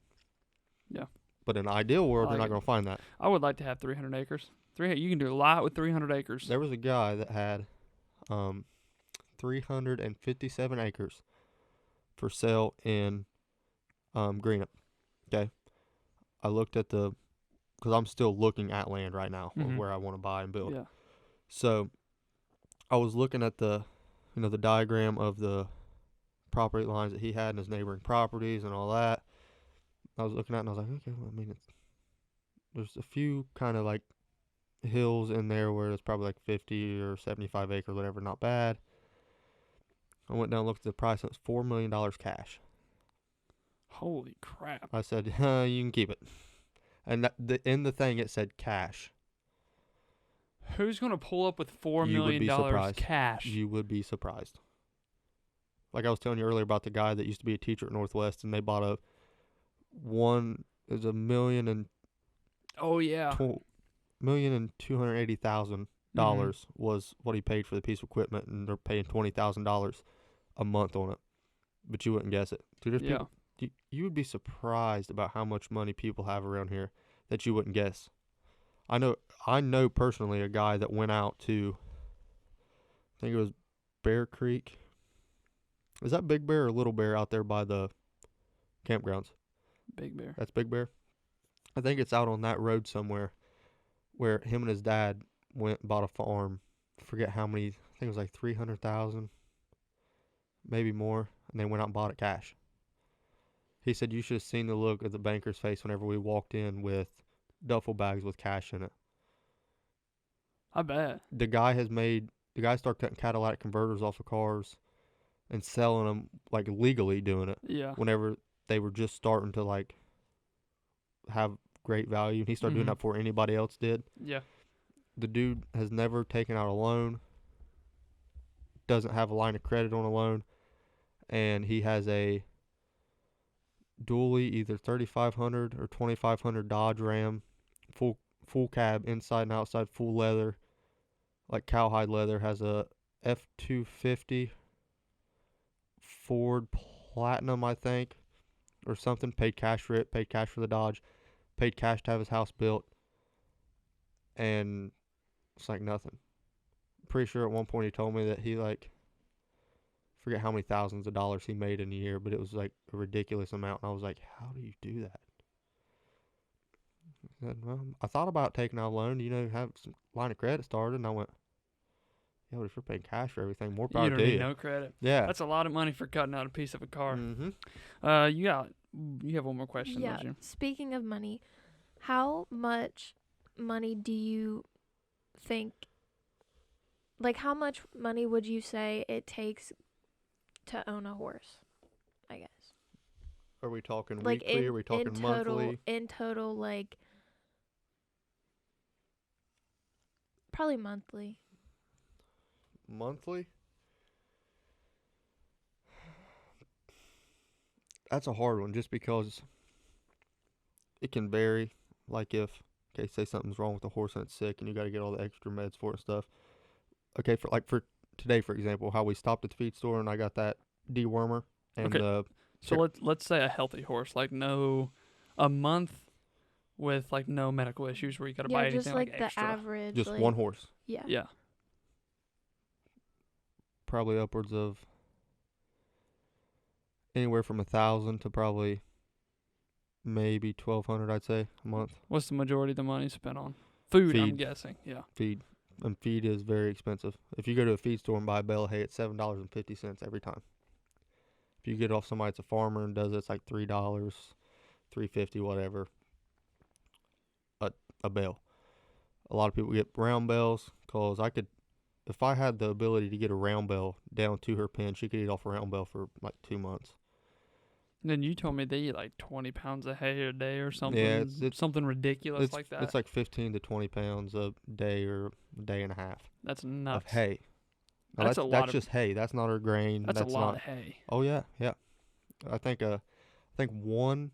A: Yeah.
B: But in an ideal world,
A: I
B: you're
A: like
B: not
A: it.
B: going to find that.
A: I would like to have 300 acres. You can do a lot with 300 acres.
B: There was a guy that had 357 acres for sale in Greenup. Okay. I looked at because I'm still looking at land right now of where I want to buy and build.
A: Yeah.
B: So I was looking at the diagram of the property lines that he had in his neighboring properties and all that. I was looking at it and I was like, okay, well, there's a few kind of like hills in there where it's probably like 50 or 75 acres, whatever, not bad. I went down and looked at the price, and it was $4 million cash.
A: Holy crap.
B: I said, you can keep it. And in the thing, it said cash.
A: Who's going to pull up with $4 million cash?
B: You would be surprised. Like I was telling you earlier about the guy that used to be a teacher at Northwest, and they bought it was $1 million and $1,280,000 was what he paid for the piece of equipment, and they're paying $20,000 a month on it. But you wouldn't guess it. Dude, people, you would be surprised about how much money people have around here that you wouldn't guess. I know personally a guy that went out to, I think it was Bear Creek. Is that Big Bear or Little Bear out there by the campgrounds?
A: Big Bear.
B: That's Big Bear. I think it's out on that road somewhere where him and his dad went and bought a farm. I forget how many. I think it was like 300,000, maybe more, and they went out and bought it cash. He said you should have seen the look of the banker's face whenever we walked in with duffel bags with cash in it.
A: I bet.
B: The guy started cutting catalytic converters off of cars and selling them, like legally doing it.
A: Yeah.
B: Whenever they were just starting to like have great value. And he started doing that before anybody else did.
A: Yeah.
B: The dude has never taken out a loan, doesn't have a line of credit on a loan, and he has a dually either 3500 or 2500 Dodge Ram, full cab, inside and outside, full leather, like cowhide leather, has a F-250 Ford Platinum, I think, or something. Paid cash for it, paid cash for the Dodge, paid cash to have his house built, and it's like nothing. Pretty sure at one point he told me that he forget how many thousands of dollars he made in a year, but it was like a ridiculous amount. And I was like, how do you do that? He said, well, I thought about taking out a loan, have some line of credit started. And I went, yeah, but if you're paying cash for everything, more power to you.
A: You don't need no credit.
B: Yeah.
A: That's a lot of money for cutting out a piece of a car.
B: Mm-hmm.
A: You have one more question, don't you?
C: Speaking of money, how much money do you think, how much money would you say it takes to own a horse, I guess.
B: Are we talking
C: Like
B: weekly? Are we talking monthly?
C: In total, like probably monthly.
B: Monthly? That's a hard one just because it can vary. Like if, okay, say something's wrong with the horse and it's sick and you got to get all the extra meds for it and stuff. Okay, for today, for example, how we stopped at the feed store and I got that dewormer and
A: Okay. So let's say a healthy horse, like a month with like no medical issues where you got to buy anything
C: just like the
A: extra.
C: average.
B: just
C: like,
B: one horse.
C: Yeah.
A: Yeah.
B: Probably upwards of anywhere from 1,000 to probably maybe 1,200, I'd say, a month.
A: What's the majority of the money spent on? Food, I'm
B: Feed.
A: guessing. Yeah.
B: Feed. And feed is very expensive. If you go to a feed store and buy a bale of hay, it's $7.50 every time. If you get it off somebody that's a farmer and does it, it's like $3, $3.50, whatever, a bale. A lot of people get round bales because if I had the ability to get a round bale down to her pen, she could eat off a round bale for like 2 months.
A: And then you told me they eat like 20 pounds of hay a day or something.
B: Yeah, it's
A: something ridiculous like that.
B: It's like 15 to 20 pounds a day or a day and a half.
A: That's nuts.
B: Of hay. Now
A: That's a lot
B: that's just hay. That's not her grain.
A: That's a lot
B: not
A: of hay.
B: Oh yeah, yeah. I think one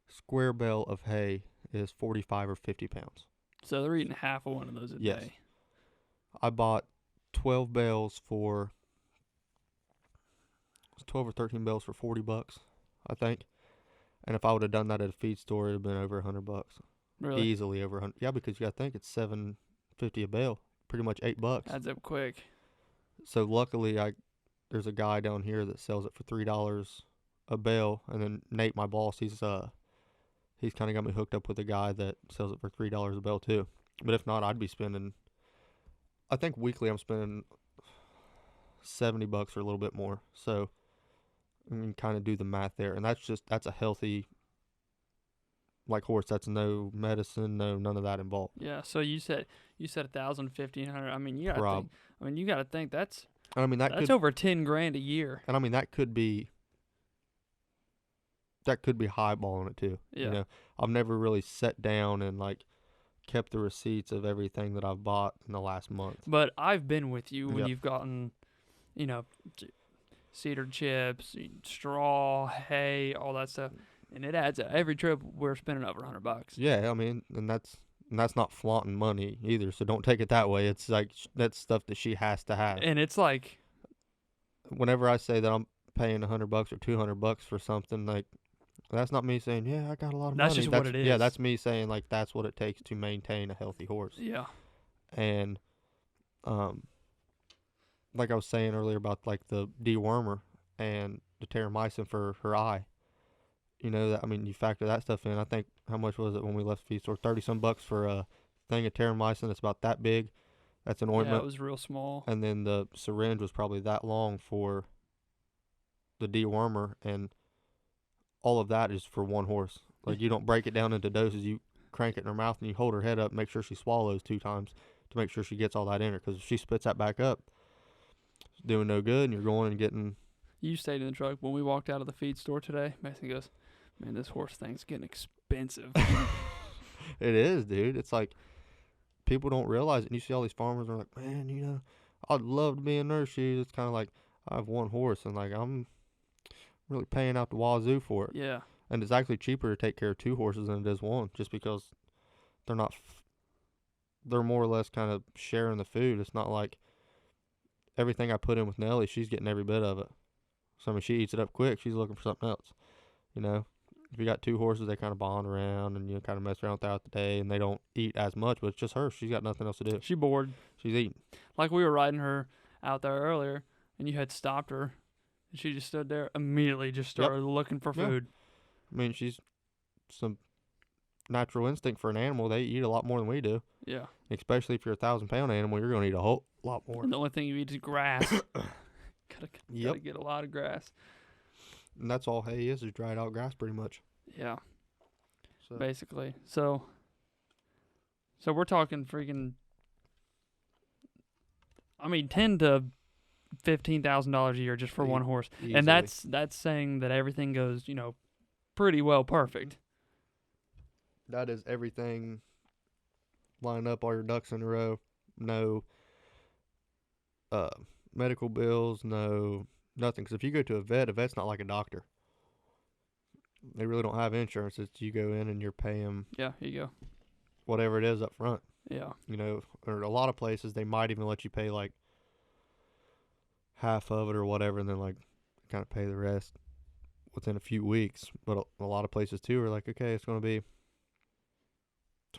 B: square bale of hay is 45 or 50 pounds.
A: So they're eating half of one of those a
B: Yes.
A: day.
B: I bought 12 bales for 12 or 13 bales for $40, I think. And if I would have done that at a feed store, it'd have been over $100.
A: Really?
B: Easily over 100. Yeah, because you got to think it's $7.50 a bale, pretty much $8.
A: Adds up quick.
B: So luckily, there's a guy down here that sells it for $3 a bale, and then Nate, my boss, he's kind of got me hooked up with a guy that sells it for $3 a bale too. But if not, I'd be spending. I think weekly I'm spending $70 or a little bit more. So you can kind of do the math there, and that's a healthy like horse. That's no medicine, none of that involved.
A: Yeah. So you said 1,000, 1,500. I mean, you got to think that's.
B: I mean
A: that's over $10,000 a year.
B: And I mean that could be highballing it too.
A: Yeah.
B: You know, I've never really sat down and like kept the receipts of everything that I've bought in the last month.
A: But I've been with you when
B: Yep.
A: you've gotten, cedar chips, straw, hay, all that stuff, and it adds up. Every trip we're spending over $100.
B: Yeah, I mean, and that's not flaunting money either. So don't take it that way. It's like that's stuff that she has to have.
A: And it's like,
B: whenever I say that I'm paying $100 or $200 for something, like that's not me saying, yeah, I got a lot of money.
A: That's just what it is.
B: Yeah, that's me saying like that's what it takes to maintain a healthy horse.
A: yeah,
B: And like I was saying earlier about like the dewormer and the terramycin for her eye. You know, that, I mean, you factor that stuff in. I think, how much was it when we left the feed store? 30 some bucks for a thing of terramycin that's about that big. That's an ointment.
A: yeah, it was real small.
B: And then the syringe was probably that long for the dewormer, and all of that is for one horse. Like, you don't break it down into doses. You crank it in her mouth and you hold her head up, make sure she swallows 2 times to make sure she gets all that in her. Because if she spits that back up, it's doing no good, and you're going and getting.
A: You stayed in the truck when we walked out of the feed store today. Mason goes, "Man, this horse thing's getting expensive."
B: It is, dude. It's like people don't realize it. And you see all these farmers are like, man, you know, I'd love to be in their shoes. It's kind of like I have one horse, and like I'm really paying out the wazoo for it.
A: Yeah.
B: And it's actually cheaper to take care of 2 horses than it is one, just because they're not. They're more or less kind of sharing the food. It's not like everything I put in with Nellie, she's getting every bit of it. So I mean, she eats it up quick. She's looking for something else, you know. If you got 2 horses, they kind of bond around and, you know, kind of mess around throughout the day, and they don't eat as much, but it's just her. She's got nothing else to do.
A: She bored.
B: She's eating.
A: Like we were riding her out there earlier, and you had stopped her, and she just stood there, immediately just started looking for food.
B: I mean, she's some natural instinct for an animal. They eat a lot more than we do.
A: Yeah.
B: Especially if you're a 1,000-pound animal, you're going to eat a whole lot more.
A: And the only thing you eat is grass. Gotta get a lot of grass.
B: And that's all hay is dried out grass pretty much.
A: Yeah.
B: So.
A: Basically. So we're talking freaking, I mean, 10 to $15,000 a year just for one horse,
B: Easily.
A: and that's saying that everything goes, pretty well perfect.
B: That is everything. Line up all your ducks in a row. No medical bills, no nothing. Because if you go to a vet's not like a doctor. They really don't have insurance. It's you go in and you're paying
A: Yeah, here you go.
B: whatever it is up front.
A: Yeah.
B: Or a lot of places they might even let you pay like half of it or whatever, and then like kind of pay the rest within a few weeks. But a lot of places too are like, okay, it's going to be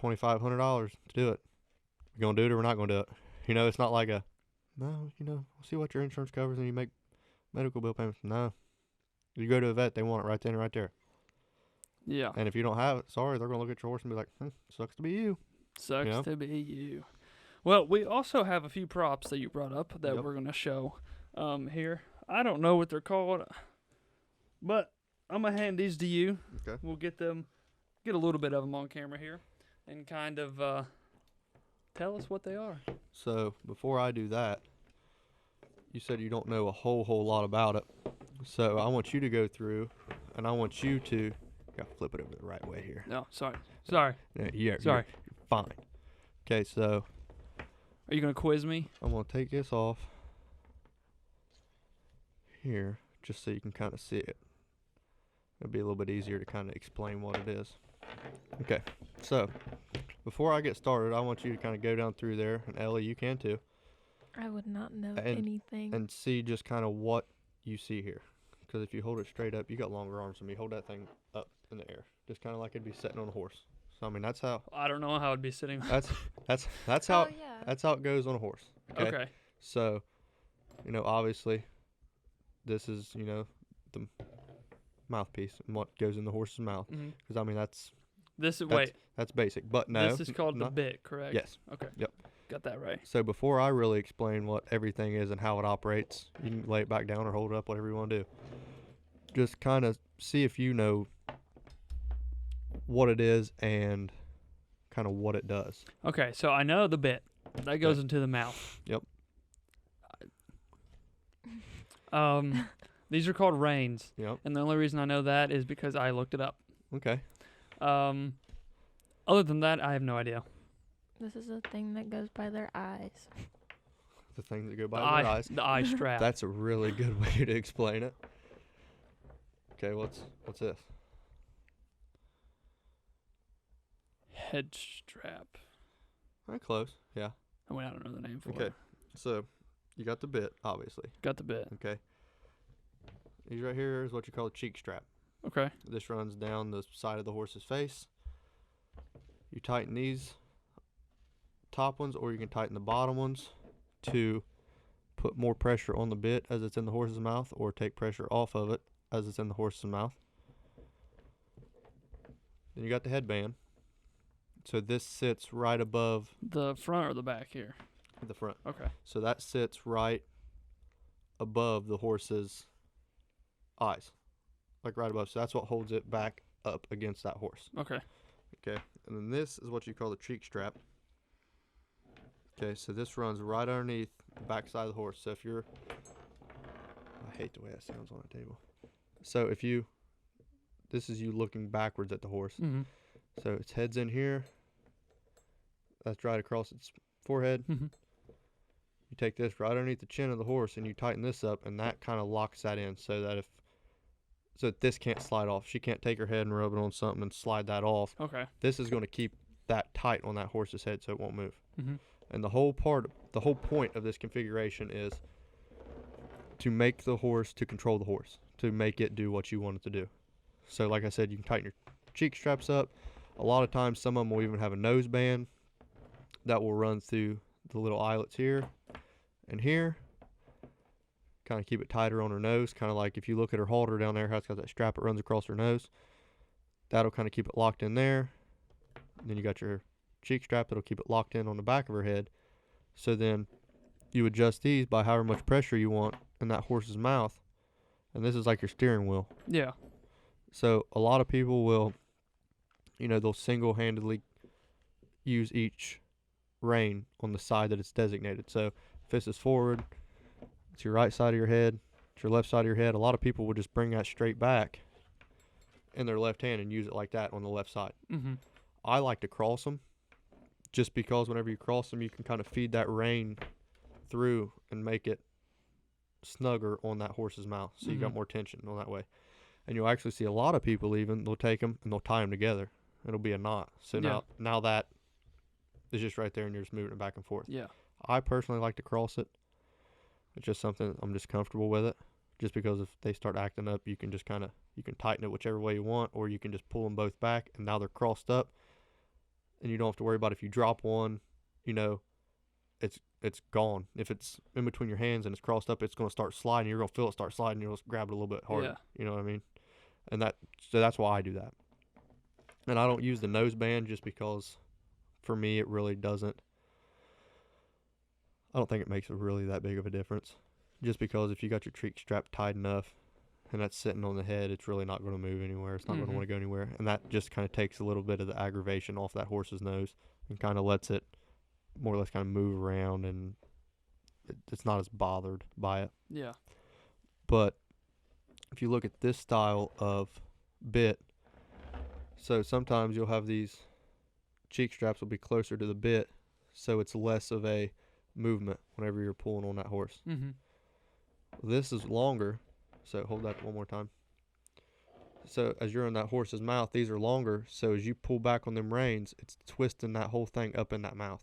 B: $2,500 to do it. We're going to do it or we're not going to do it. It's not like no, we'll see what your insurance covers and you make medical bill payments. No. You go to a vet, they want it right then and right there.
A: Yeah.
B: And if you don't have it, sorry, they're going to look at your horse and be like, sucks to be you.
A: Sucks to be you. Well, we also have a few props that you brought up that
B: Yep.
A: we're going to show here. I don't know what they're called, but I'm going to hand these to you.
B: Okay.
A: We'll get a little bit of them on camera here and kind of tell us what they are.
B: So before I do that, you said you don't know a whole lot about it. So I want you to go through, and I want you to flip it over the right way here.
A: No, sorry.
B: Yeah,
A: Sorry.
B: you're fine. Okay, so
A: Are you going to quiz me?
B: I'm going to take this off here just so you can kind of see it. It'll be a little bit easier to kind of explain what it is. Okay, so before I get started, I want you to kind of go down through there, and Ellie, you can too,
C: I would not know
B: And-
C: anything.
B: and see just kind of what you see here. Because if you hold it straight up, you got longer arms than me. Hold that thing up in the air, just kind of like it'd be sitting on a horse. So I mean, that's how
A: I don't know how I'd be sitting.
B: that's
C: Oh
B: how
C: yeah.
B: that's how it goes on a horse.
A: Okay.
B: So, obviously, this is the mouthpiece and what goes in the horse's mouth.
A: Mhm.
B: Because I mean that's
A: Wait.
B: that's basic. But no,
A: This is called the
B: not-
A: bit, correct?
B: Yes.
A: Okay.
B: Yep.
A: Got that right.
B: So before I really explain what everything is and how it operates, you can lay it back down or hold it up, whatever you want to do. Just kind of see if you know what it is and kind of what it does.
A: Okay, so I know the bit. That goes into the mouth.
B: Yep.
A: These are called reins,
B: Yep.
A: and the only reason I know that is because I looked it up.
B: Okay.
A: Other than that, I have no idea.
C: This is a thing that goes by their eyes.
B: The things that go by
A: The
B: their eyes.
A: The eye strap.
B: That's a really good way to explain it. Okay, what's this?
A: Head strap.
B: Close. Yeah.
A: I mean, I don't know the name for
B: Okay.
A: it.
B: So, you got the bit, obviously.
A: Got the bit.
B: Okay. These right here is what you call a cheek strap.
A: Okay.
B: This runs down the side of the horse's face. You tighten these top ones, or you can tighten the bottom ones to put more pressure on the bit as it's in the horse's mouth, or take pressure off of it as it's in the horse's mouth. Then you got the headband. So this sits right above
A: The front or the back here?
B: the front.
A: Okay.
B: So that sits right above the horse's eyes. Like right above. So that's what holds it back up against that horse.
A: Okay.
B: Okay. And then this is what you call the cheek strap. Okay, so this runs right underneath the back side of the horse. So if you're, I hate the way that sounds on a table. So if you, this is you looking backwards at the horse.
A: Mm-hmm.
B: So its head's in here. That's right across its forehead.
A: Mm-hmm.
B: You take this right underneath the chin of the horse and you tighten this up, and that kind of locks that in so that so that this can't slide off. She can't take her head and rub it on something and slide that off.
A: Okay.
B: This is going to keep that tight on that horse's head so it won't move.
A: Mm-hmm.
B: And the whole point of this configuration is to make the horse, to control the horse, to make it do what you want it to do. So like I said, you can tighten your cheek straps up. A lot of times some of them will even have a nose band that will run through the little eyelets here and here. Kind of keep it tighter on her nose. Kind of like if you look at her halter down there, how it's got that strap that runs across her nose. That'll kind of keep it locked in there. And then you got your cheek strap that'll keep it locked in on the back of her head. So then you adjust these by however much pressure you want in that horse's mouth. And this is like your steering wheel.
A: Yeah.
B: So a lot of people will, they'll single-handedly use each rein on the side that it's designated. So if this is forward, It's your right side of your head. It's your left side of your head. A lot of people will just bring that straight back in their left hand and use it like that on the left side.
A: Mm-hmm.
B: I like to cross them just because whenever you cross them, you can kind of feed that rein through and make it snugger on that horse's mouth. So you got more tension on that way. And you'll actually see a lot of people even, they'll take them and they'll tie them together. It'll be a knot. So now that is just right there and you're just moving it back and forth.
A: Yeah.
B: I personally like to cross it. It's just something I'm just comfortable with it. Just because if they start acting up, you can just kind of, you can tighten it whichever way you want, or you can just pull them both back and now they're crossed up and you don't have to worry about if you drop one, you know, it's gone. If it's in between your hands and it's crossed up, it's going to start sliding. You're going to feel it start sliding. You'll grab it a little bit harder.
A: Yeah.
B: You know what I mean? And so that's why I do that. And I don't use the nose band just because for me it really doesn't. I don't think it makes really that big of a difference. Just because if you got your cheek strap tight enough and that's sitting on the head, it's really not going to move anywhere. It's not going to want to go anywhere. And that just kind of takes a little bit of the aggravation off that horse's nose and kind of lets it more or less kind of move around, and it's not as bothered by it.
A: Yeah.
B: But if you look at this style of bit, so sometimes you'll have these cheek straps will be closer to the bit, so it's less of a movement whenever you're pulling on that horse.
A: Mm-hmm.
B: This is longer, so hold that one more time. So as you're in that horse's mouth, these are longer, so as you pull back on them reins, it's twisting that whole thing up in that mouth.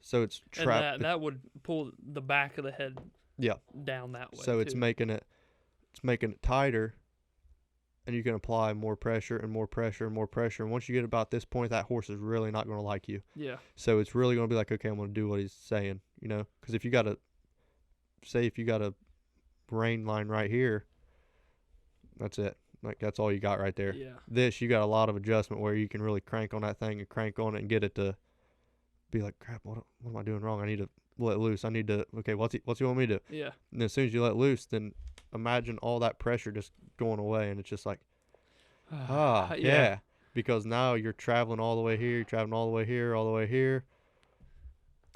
B: So it's trapped.
A: And that would pull the back of the head down that way.
B: So it's making it tighter, and you can apply more pressure and more pressure and more pressure. And once you get about this point, that horse is really not going to like you.
A: Yeah.
B: So it's really going to be like, okay, I'm going to do what he's saying, you know? Because if you got a rein line right here, that's it. Like, that's all you got right there.
A: Yeah.
B: This, you got a lot of adjustment where you can really crank on that thing and crank on it and get it to be like, crap, what am I doing wrong? I need to let loose. I need to, okay, what's he want me to do?
A: Yeah.
B: And as soon as you let loose, then imagine all that pressure just going away, and it's just like, yeah. Because now you're traveling all the way here, you're traveling all the way here, all the way here,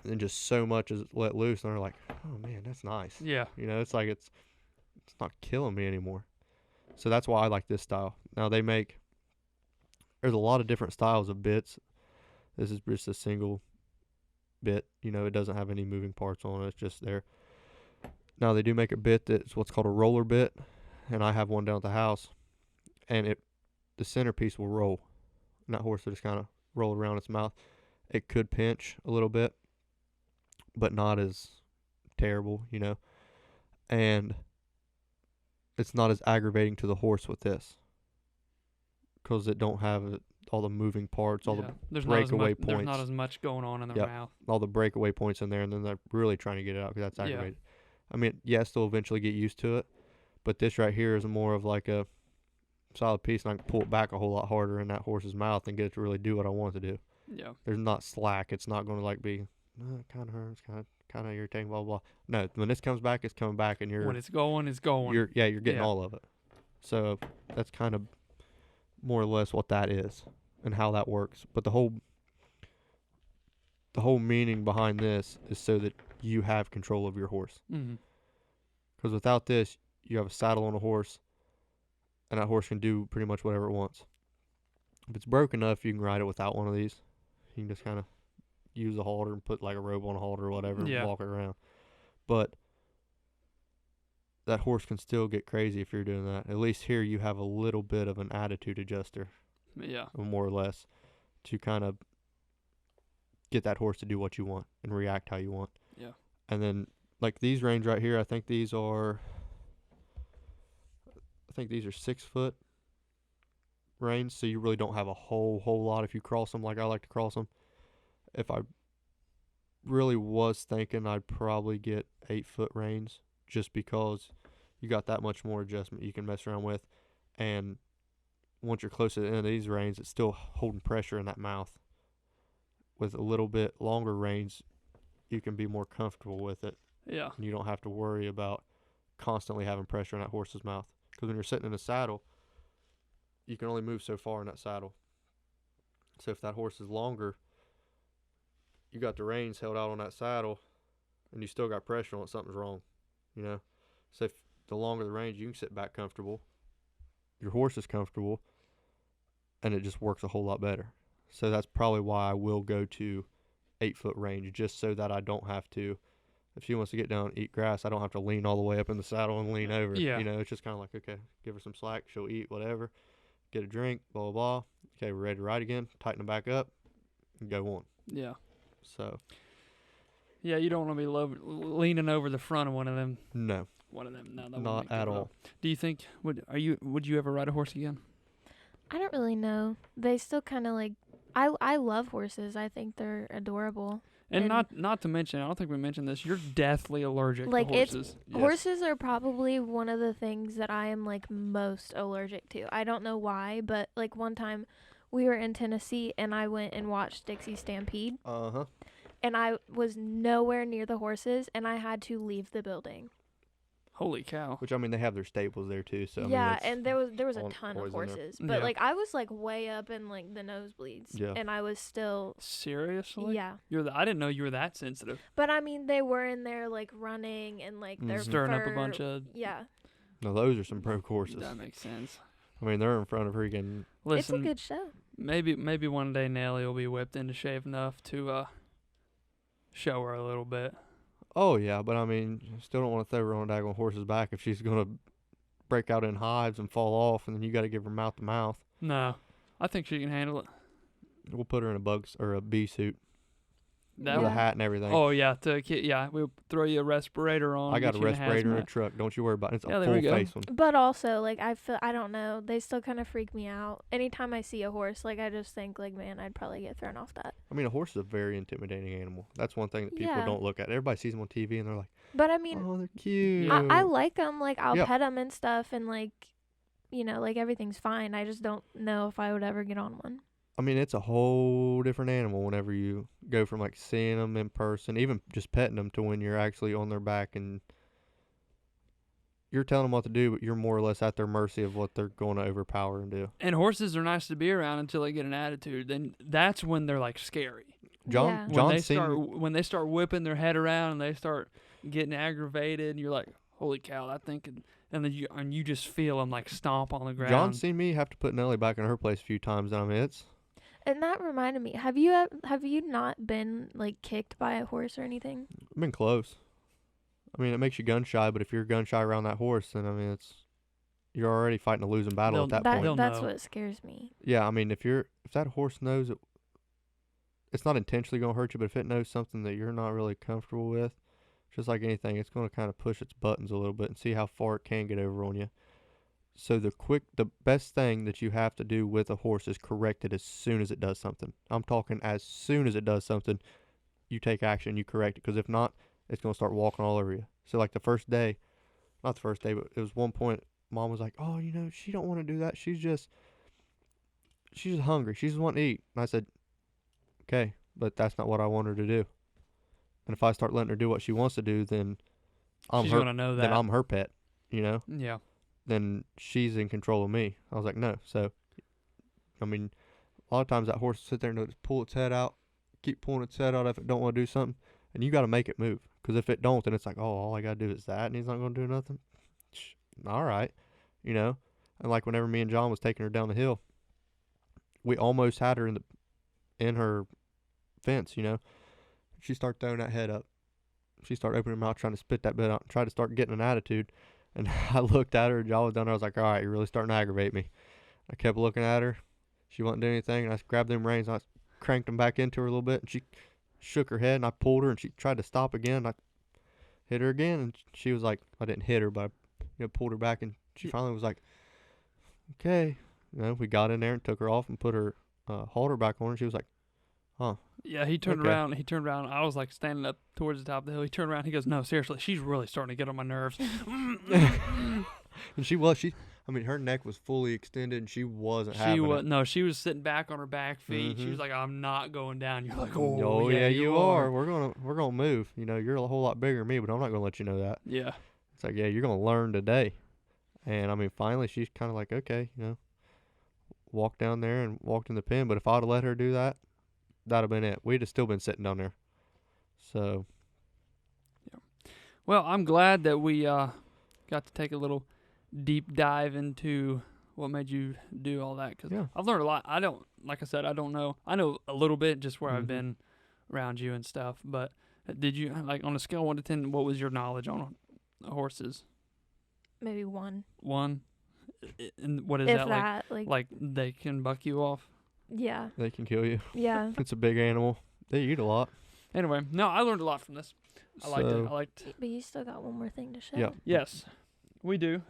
B: and just so much is let loose, and they're like, oh man, that's nice.
A: Yeah.
B: You know, it's like it's not killing me anymore. So that's why I like this style. Now there's a lot of different styles of bits. This is just a single bit, you know, it doesn't have any moving parts on it, it's just there. Now they do make a bit that's what's called a roller bit, and I have one down at the house, and the centerpiece will roll, and that horse will just kind of roll around its mouth. It could pinch a little bit, but not as terrible, you know, and it's not as aggravating to the horse with this because it don't have all the moving parts, all the breakaway points.
A: There's not as much going on in their mouth.
B: All the breakaway points in there, and then they're really trying to get it out because that's aggravated. I mean, yes, they'll eventually get used to it, but this right here is more of like a solid piece, and I can pull it back a whole lot harder in that horse's mouth and get it to really do what I want it to do.
A: Yeah.
B: There's not slack. It's not going to like be, it kind of hurts, kind of irritating, blah, blah, blah. No, when this comes back, it's coming back, and
A: when it's going, it's going.
B: You're getting all of it. So that's kind of more or less what that is and how that works. But the whole meaning behind this is so that you have control of your horse. Because without this, you have a saddle on a horse, and that horse can do pretty much whatever it wants. If it's broke enough, you can ride it without one of these. You can just kind of use a halter and put like a rope on a halter or whatever and walk it around. But that horse can still get crazy if you're doing that. At least here you have a little bit of an attitude adjuster.
A: Yeah.
B: More or less, to kind of get that horse to do what you want and react how you want.
A: Yeah.
B: And then like these reins right here, I think these are 6 foot reins, so you really don't have a whole lot if you cross them like I like to cross them. If I really was thinking, I'd probably get 8 foot reins, just because you got that much more adjustment you can mess around with. And once you're close to the end of these reins, it's still holding pressure in that mouth. With a little bit longer reins, you can be more comfortable with it.
A: Yeah.
B: And you don't have to worry about constantly having pressure in that horse's mouth. Because when you're sitting in a saddle, you can only move so far in that saddle. So if that horse is longer, you got the reins held out on that saddle, and you still got pressure on it, something's wrong. you know. So if the longer the range, you can sit back comfortable. Your horse is comfortable, and it just works a whole lot better. So that's probably why I will go to 8-foot range, just so that I don't have to. If she wants to get down and eat grass, I don't have to lean all the way up in the saddle and lean over.
A: Yeah.
B: You know, it's just kind of like, okay, give her some slack. She'll eat whatever, get a drink, blah, blah, blah. Okay, we're ready to ride again. Tighten them back up and go on.
A: Yeah.
B: So.
A: Yeah, you don't want to be leaning over the front of one of them.
B: No.
A: One of them. No, that
B: not at all.
A: Do you think would you ever ride a horse again?
C: I don't really know. They still kind of like. I love horses. I think they're adorable.
A: And not to mention, I don't think we mentioned this. You're deathly allergic
C: like
A: to horses.
B: Yes.
C: Horses are probably one of the things that I am like most allergic to. I don't know why, but like one time we were in Tennessee and I went and watched Dixie Stampede.
B: Uh-huh.
C: And I was nowhere near the horses and I had to leave the building.
A: Holy cow.
B: Which, I mean, they have their stables there too. So
C: yeah,
B: I mean,
C: and there was a ton of horses. But like I was like way up in like the nosebleeds.
B: Yeah.
C: And I was still.
A: Seriously?
C: Yeah.
A: I didn't know you were that sensitive.
C: But I mean, they were in there like running and like their
A: stirring
C: fur,
A: up a bunch of.
C: Yeah.
B: No, those are some pro horses.
A: That makes sense.
B: I mean, they're in front of freaking.
C: It's
A: Listen,
C: a good show.
A: Maybe one day Nelly will be whipped into shape enough to show her a little bit.
B: Oh, yeah, but I mean, still don't want to throw her on a daggone horse's back if she's going to break out in hives and fall off, and then you got to give her mouth to mouth.
A: No, I think she can handle it.
B: We'll put her in a bee suit.
A: That
B: With a
C: Yeah.
B: hat and everything.
A: Oh yeah, we'll throw you a respirator on.
B: I got
A: get
B: a
A: you in
B: respirator in a
A: hazmat.
B: truck. Don't you worry about it. It's
A: Yeah,
B: a
A: there we
B: full
A: go.
B: face one.
C: But also, like, I don't know. They still kind of freak me out. Anytime I see a horse, like, I just think, like, man, I'd probably get thrown off that.
B: I mean, a horse is a very intimidating animal. That's one thing that people
C: Yeah.
B: don't look at. Everybody sees them on TV and they're like,
C: But I mean,
B: oh, they're cute.
C: I like them. Like, I'll
B: Yeah.
C: pet them and stuff, and like, you know, like everything's fine. I just don't know if I would ever get on one.
B: I mean, it's a whole different animal whenever you go from like seeing them in person, even just petting them, to when you're actually on their back and you're telling them what to do, but you're more or less at their mercy of what they're going to overpower and do.
A: And horses are nice to be around until they get an attitude. Then that's when they're like scary.
C: Yeah.
A: When they start whipping their head around and they start getting aggravated, and you're like, holy cow, that thing could. And then you just feel them like stomp on the ground.
B: John's seen me have to put Nellie back in her place a few times. And I mean, it's.
C: And that reminded me, have you not been like kicked by a horse or anything?
B: I've been close. I mean, it makes you gun shy, but if you're gun shy around that horse, then I mean, you're already fighting a losing battle at that point.
C: That's
A: know.
C: what scares me.
B: Yeah, I mean, if that horse knows it's not intentionally gonna hurt you, but if it knows something that you're not really comfortable with, just like anything, it's gonna kind of push its buttons a little bit and see how far it can get over on you. So the best thing that you have to do with a horse is correct it as soon as it does something. I'm talking as soon as it does something, you take action, you correct it. Because if not, it's going to start walking all over you. So like not the first day, but it was one point, Mom was like, oh, she don't want to do that. She's just hungry. She just want to eat. And I said, okay, but that's not what I want her to do. And if I start letting her do what she wants to do, then
A: she's going to know that.
B: Then I'm her pet,
A: Yeah.
B: Then she's in control of me. I was like, no. So, I mean, a lot of times that horse will sit there and it'll just pull its head out, keep pulling its head out if it don't want to do something, and you got to make it move. Because if it don't, then it's like, oh, all I got to do is that, and he's not going to do nothing. All right, And like whenever me and John was taking her down the hill, we almost had her in her fence. She started throwing that head up. She started opening her mouth, trying to spit that bit out, and try to start getting an attitude. And I looked at her, John was down there. I was like, all right, you're really starting to aggravate me. I kept looking at her. She wasn't doing anything. And I grabbed them reins and I cranked them back into her a little bit. And she shook her head and I pulled her and she tried to stop again. I hit her again and she was like, I didn't hit her, but I pulled her back and she finally was like, okay. We got in there and took her off and put her halter back on her. She was like, huh.
A: Yeah, he turned around. I was like standing up towards the top of the hill. He turned around. He goes, no, seriously, she's really starting to get on my nerves.
B: And her neck was fully extended and she wasn't having it.
A: No, she was sitting back on her back feet. She was like, I'm not going down. You're like, oh
B: yeah, you are. We're gonna move. You're a whole lot bigger than me, but I'm not gonna let you know that.
A: Yeah.
B: It's like, yeah, you're gonna learn today. And finally she's kind of like, okay, walked down there and walked in the pen. But if I'd have let her do that, that'd have been it. We'd have still been sitting down there. So.
A: Yeah. Well, I'm glad that we got to take a little deep dive into what made you do all that, because
B: Yeah.
A: I've learned a lot. Like I said, I don't know. I know a little bit just where I've
B: Mhm.
A: been around you and stuff, but did you, like, on a scale of 1 to 10, what was your knowledge on horses?
C: Maybe 1.
A: 1? And what is
C: If
A: that,
C: that,
A: like they can buck you off?
C: yeah.
B: They can kill you.
C: Yeah.
B: It's a big animal. They eat a lot.
A: Anyway, no, I learned a lot from this. I liked it.
B: So-
A: I liked.
C: But you still got one more thing to show.
B: Yeah.
A: Yes, we do.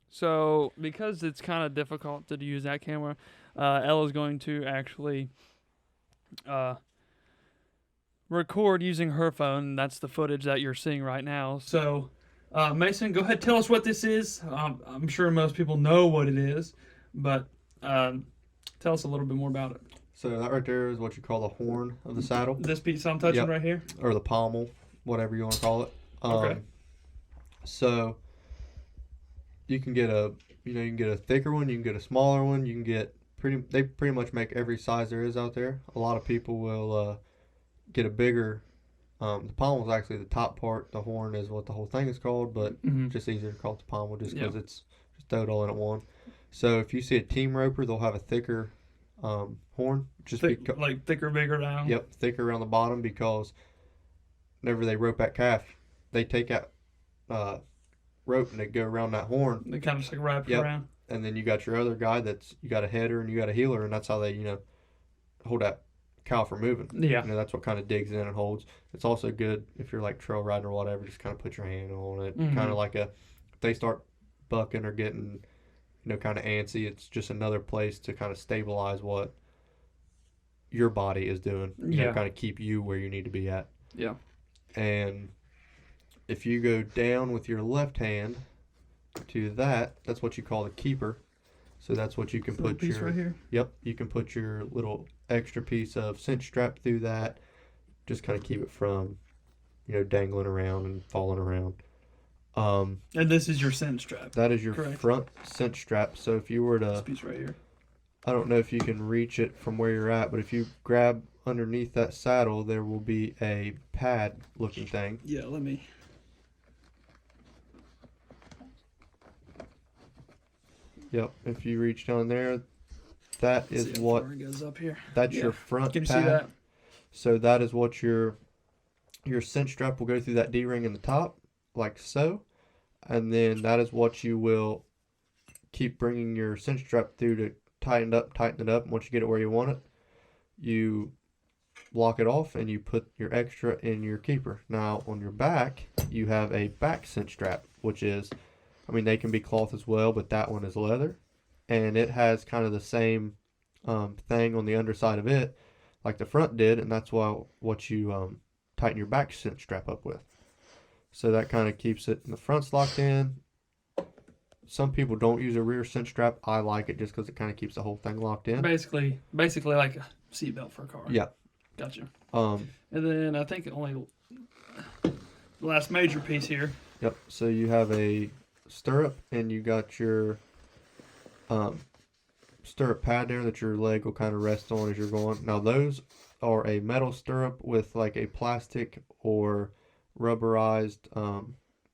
A: So because it's kind of difficult to use that camera, Ella's going to actually record using her phone. That's the footage that you're seeing right now. So, Mason, go ahead, tell us what this is. I'm sure most people know what it is, but tell us a little bit more about it.
B: So that right there is what you call the horn of the saddle,
A: This piece I'm touching
B: Yep.
A: right here.
B: or the pommel, whatever you want to call it.
A: Okay.
B: So you can get you can get a thicker one, you can get a smaller one, you can get they pretty much make every size there is out there. A lot of people will get a bigger. The pommel is actually the top part. The horn is what the whole thing is called, but
A: Mm-hmm.
B: just easier to call it the pommel just because
A: Yeah.
B: it's just throw it all in at one. So if you see a team roper, they'll have a thicker horn, just because.
A: Like thicker, bigger down.
B: Yep, thicker around the bottom, because whenever they rope that calf, they take out rope and they go around that horn,
A: They kind of just like wrap it
B: Yep.
A: around.
B: and then you got your other guy you got a header and you got a heeler, and that's how they hold that cow from moving.
A: Yeah.
B: That's what kind of digs in and holds. It's also good if you're like trail riding or whatever, just kind of put your hand on it,
A: Mhm.
B: kind of like if they start bucking or getting kind of antsy, it's just another place to kind of stabilize what your body is doing.
A: Yeah.
B: Kind of keep you where you need to be at.
A: Yeah.
B: And if you go down with your left hand to that's what you call the keeper. So that's what you can put
A: piece
B: your
A: right here.
B: Yep, you can put your little extra piece of cinch strap through that. Just kind of keep it from dangling around and falling around.
A: And this is your cinch strap.
B: That is your
A: Correct.
B: front cinch strap. So if you were
A: This
B: to,
A: piece right here.
B: I don't know if you can reach it from where you're at, but if you grab underneath that saddle, there will be a pad looking thing.
A: Yeah, let me.
B: Yep, if you reach down there, that
A: See
B: is
A: how
B: what
A: far it goes up here.
B: that's
A: Yeah.
B: your front
A: Can you
B: pad.
A: see that?
B: So that is what your cinch strap will go through that D-ring in the top, like so, and then that is what you will keep bringing your cinch strap through to tighten it up. And once you get it where you want it, you lock it off and you put your extra in your keeper. Now on your back, you have a back cinch strap, which is, they can be cloth as well, but that one is leather, and it has kind of the same thing on the underside of it, like the front did, and that's what you tighten your back cinch strap up with. So that kind of keeps it, and the front's locked in. Some people don't use a rear cinch strap. I like it just because it kind of keeps the whole thing locked in.
A: Basically like a seatbelt for a car.
B: Yeah.
A: Gotcha.
B: Um.
A: And then I think only the last major piece here.
B: Yep. So you have a stirrup, and you got your stirrup pad there that your leg will kind of rest on as you're going. Now those are a metal stirrup with like a plastic or rubberized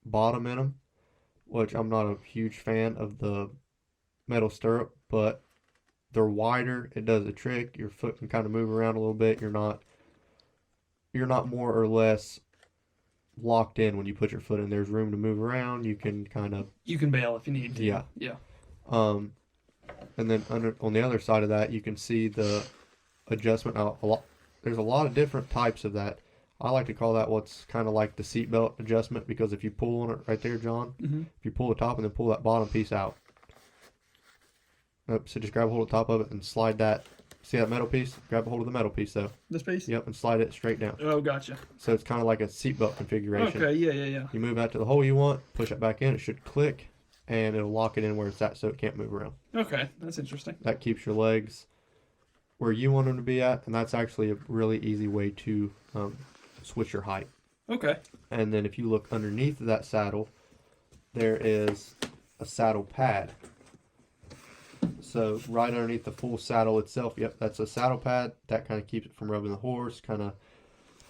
B: bottom in them, which I'm not a huge fan of the metal stirrup, but they're wider. It does the trick. Your foot can kind of move around a little bit. You're not more or less locked in when you put your foot in. There's room to move around. You can kind of
A: You can bail if you need to.
B: Yeah.
A: Yeah.
B: And then on the other side of that, you can see the adjustment. Now, there's a lot of different types of that. I like to call that what's kind of like the seatbelt adjustment, because if you pull on it right there, John,
A: Mm-hmm.
B: if you pull the top and then pull that bottom piece out. So just grab a hold of the top of it and slide that. See that metal piece? Grab a hold of the metal piece though.
A: This piece?
B: Yep, and slide it straight down.
A: Oh, gotcha.
B: So it's kind of like a seatbelt configuration.
A: Okay, yeah.
B: You move that to the hole you want, push it back in, it should click, and it'll lock it in where it's at so it can't move around.
A: Okay, that's interesting.
B: That keeps your legs where you want them to be at, and that's actually a really easy way to switch your height.
A: Okay.
B: And then if you look underneath of that saddle, there is a saddle pad. So right underneath the full saddle itself, yep, that's a saddle pad. That kind of keeps it from rubbing the horse, kind of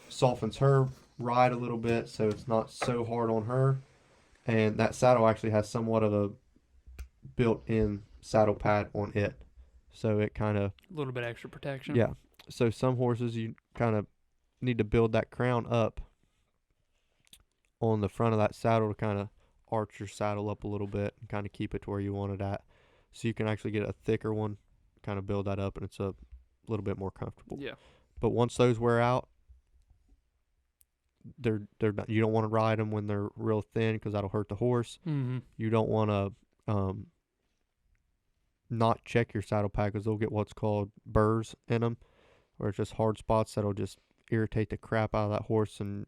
B: softens her ride a little bit so it's not so hard on her. And that saddle actually has somewhat of a built-in saddle pad on it. So it kind of...
A: A little bit extra protection.
B: Yeah. So some horses you kind of need to build that crown up on the front of that saddle to kind of arch your saddle up a little bit and kind of keep it to where you want it at. So you can actually get a thicker one, kind of build that up, and it's a little bit more comfortable.
A: Yeah.
B: But once those wear out, they're not, you don't want to ride them when they're real thin because that'll hurt the horse.
A: Mm-hmm.
B: You don't want to not check your saddle pad because they'll get what's called burrs in them, or it's just hard spots that'll just irritate the crap out of that horse, and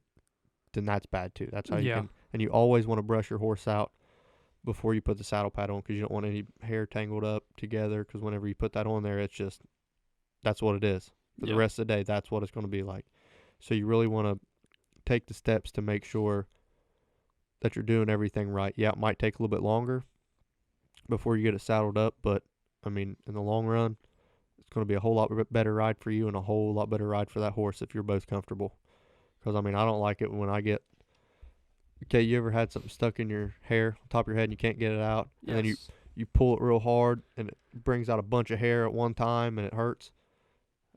B: then that's bad too. That's how you can. And you always want to brush your horse out before you put the saddle pad on because you don't want any hair tangled up together, because whenever you put that on there, it's just, that's what it is. For the rest of the day, that's what it's going to be like. So you really want to take the steps to make sure that you're doing everything right. Yeah, it might take a little bit longer before you get it saddled up, but I mean, in the long run, it's going to be a whole lot better ride for you and a whole lot better ride for that horse if you're both comfortable. Because I mean, I don't like it when I get... Okay, you ever had something stuck in your hair, on top of your head, and you can't get it out?
A: Yes.
B: And then you pull it real hard, and it brings out a bunch of hair at one time, and it hurts?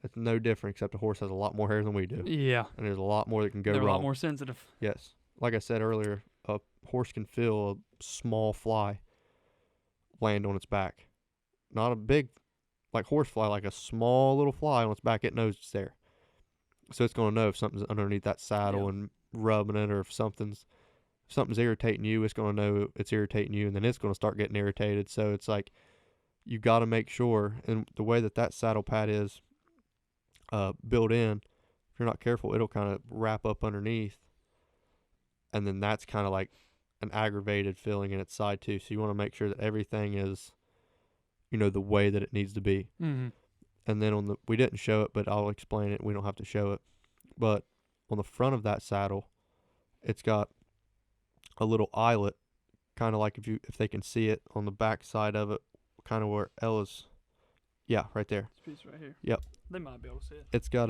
B: It's no different, except the horse has a lot more hair than we do.
A: Yeah.
B: And there's a lot more that can go wrong.
A: They're a lot more sensitive.
B: Yes. Like I said earlier, a horse can feel a small fly land on its back. Not a big, like horse fly, like a small little fly on its back. It knows it's there. So it's going to know if something's underneath that saddle and rubbing it, or if something's irritating you, it's going to know it's irritating you, and then it's going to start getting irritated. So it's like, you got to make sure, and the way that saddle pad is built in, if you're not careful, it'll kind of wrap up underneath, and then that's kind of like an aggravated feeling in its side too. So you want to make sure that everything is, the way that it needs to be.
A: Mm-hmm.
B: And then we didn't show it, but I'll explain it. We don't have to show it. But on the front of that saddle, it's got a little eyelet, kind of like if they can see it on the back side of it, kind of where Ella's, right there.
A: This piece right here.
B: Yep.
A: They might be able to see it.
B: It's got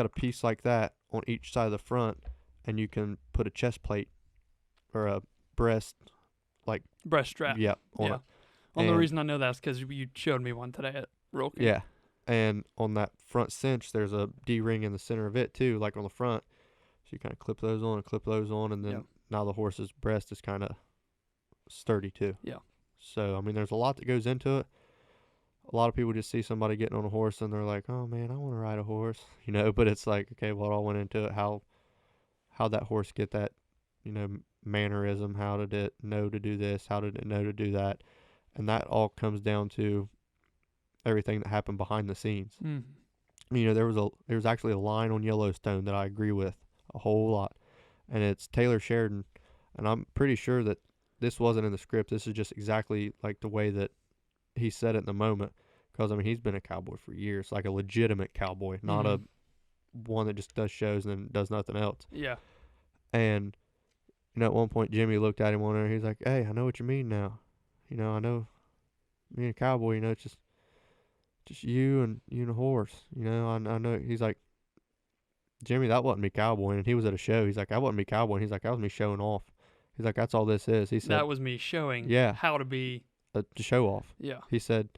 B: a piece like that on each side of the front, and you can put a chest plate or a breast
A: strap.
B: Yeah. On it.
A: The reason I know that's because you showed me one today at Royal King.
B: Yeah. And on that front cinch, there's a D-ring in the center of it too, like on the front. So you kind of clip those on, and then now the horse's breast is kind of sturdy too.
A: Yeah.
B: So, I mean, there's a lot that goes into it. A lot of people just see somebody getting on a horse and they're like, oh man, I want to ride a horse, but it's like, okay, what all went into it? How that horse get that, mannerism? How did it know to do this? How did it know to do that? And that all comes down to everything that happened behind the scenes.
A: Mm-hmm.
B: There was actually a line on Yellowstone that I agree with a whole lot, and it's Taylor Sheridan, and I'm pretty sure that this wasn't in the script. This is just exactly like the way that he said it in the moment, because I mean, he's been a cowboy for years, like a legitimate cowboy, not a one that just does shows and then does nothing else.
A: Yeah.
B: And at one point Jimmy looked at him one day and he's like, hey, I know what you mean now. I know being a cowboy, it's just you and a horse. I know. He's like, Jimmy, that wasn't me cowboying. And he was at a show. He's like, that wasn't me cowboying. He's like, that was me showing off. He's like, that's all this is. He said,
A: that was me showing how to be
B: to show off.
A: Yeah.
B: He said,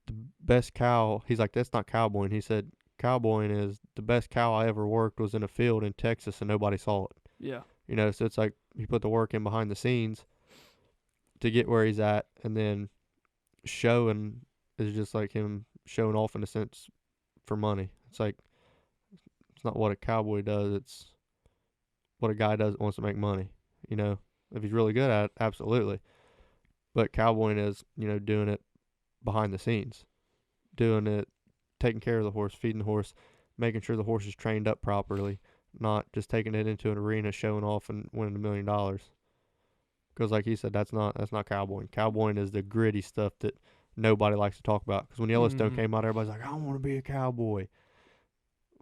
B: the best cow, he's like, that's not cowboying. He said, cowboying is the best cow I ever worked was in a field in Texas and nobody saw it.
A: Yeah.
B: So it's like he put the work in behind the scenes to get where he's at, and then showing is just like him showing off in a sense for money. It's like, it's not what a cowboy does, it's what a guy does that wants to make money. If he's really good at it, absolutely. But cowboying is, doing it behind the scenes, doing it, taking care of the horse, feeding the horse, making sure the horse is trained up properly, not just taking it into an arena, showing off and winning $1 million. Because like he said, that's not cowboying. Cowboying is the gritty stuff that nobody likes to talk about. Because when Yellowstone came out, everybody's like, I want to be a cowboy.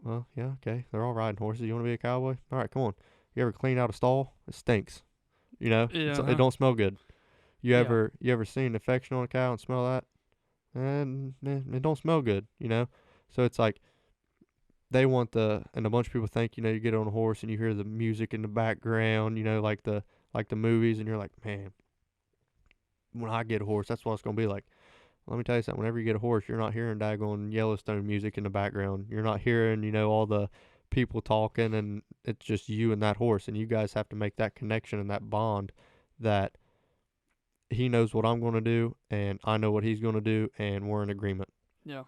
B: Well, yeah, okay. They're all riding horses. You want to be a cowboy? All right, come on. You ever clean out a stall? It stinks. It don't smell good. You ever seen an infection on a cow and smell that? And it don't smell good, So it's like, they want and a bunch of people think, you get on a horse and you hear the music in the background, like the movies, and you're like, man, when I get a horse, that's what it's going to be like. Let me tell you something. Whenever you get a horse, you're not hearing daggone Yellowstone music in the background. You're not hearing, all the people talking, and it's just you and that horse, and you guys have to make that connection and that bond that he knows what I'm going to do, and I know what he's going to do, and we're in agreement.
A: Yeah.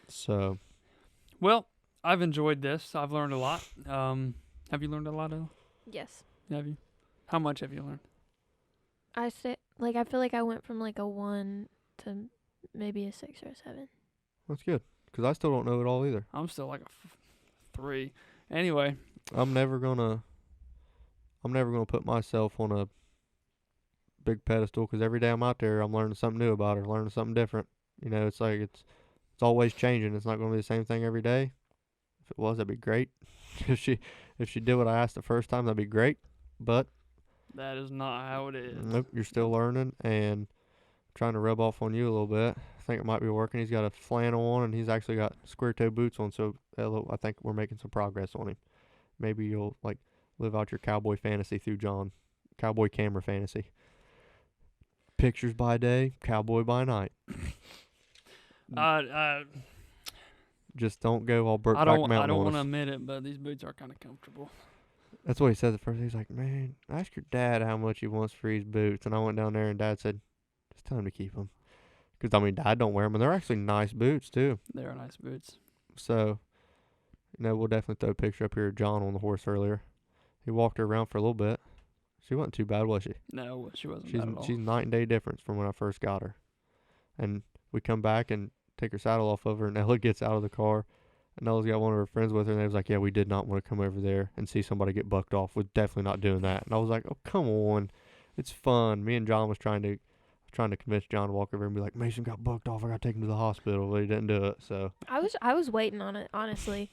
B: So.
A: Well, I've enjoyed this. I've learned a lot. Have you learned a lot, Ella?
C: Yes.
A: Have you? How much have you learned?
C: I feel like I went from like a 1 to maybe a 6 or a 7.
B: That's good, because I still don't know it all either.
A: I'm still like a 3. Anyway.
B: I'm never gonna put myself on a big pedestal, because every day I'm out there, I'm learning something new about her, learning something different. It's like it's always changing. It's not going to be the same thing every day. If it was, that'd be great. if she did what I asked the first time, that'd be great. But
A: that is not how it is.
B: Nope, you're still learning, and trying to rub off on you a little bit. I think it might be working. He's got a flannel on, and he's actually got square toe boots on, so I think we're making some progress on him. Maybe you'll live out your cowboy fantasy through John. Cowboy camera fantasy. Pictures by day, cowboy by night. Just don't go all Brokeback Mountain.
A: I don't want to admit it, but these boots are kind of comfortable.
B: That's what he said at first. He's like, man, ask your dad how much he wants for these boots. And I went down there, and Dad said, just tell him to keep them. Because, Dad don't wear them, and they're actually nice boots, too.
A: They are nice boots.
B: So, we'll definitely throw a picture up here of John on the horse earlier. He walked her around for a little bit. She wasn't too bad, was she?
A: No, she wasn't bad at all.
B: She's night and day difference from when I first got her. And we come back and take her saddle off of her, and Ella gets out of the car. And Ella's got one of her friends with her, and they was like, yeah, we did not want to come over there and see somebody get bucked off. We're definitely not doing that. And I was like, oh, come on. It's fun. Me and John was trying to convince John to walk over and be like, Mason got bucked off. I got to take him to the hospital, but he didn't do it. So
C: I was waiting on it, honestly.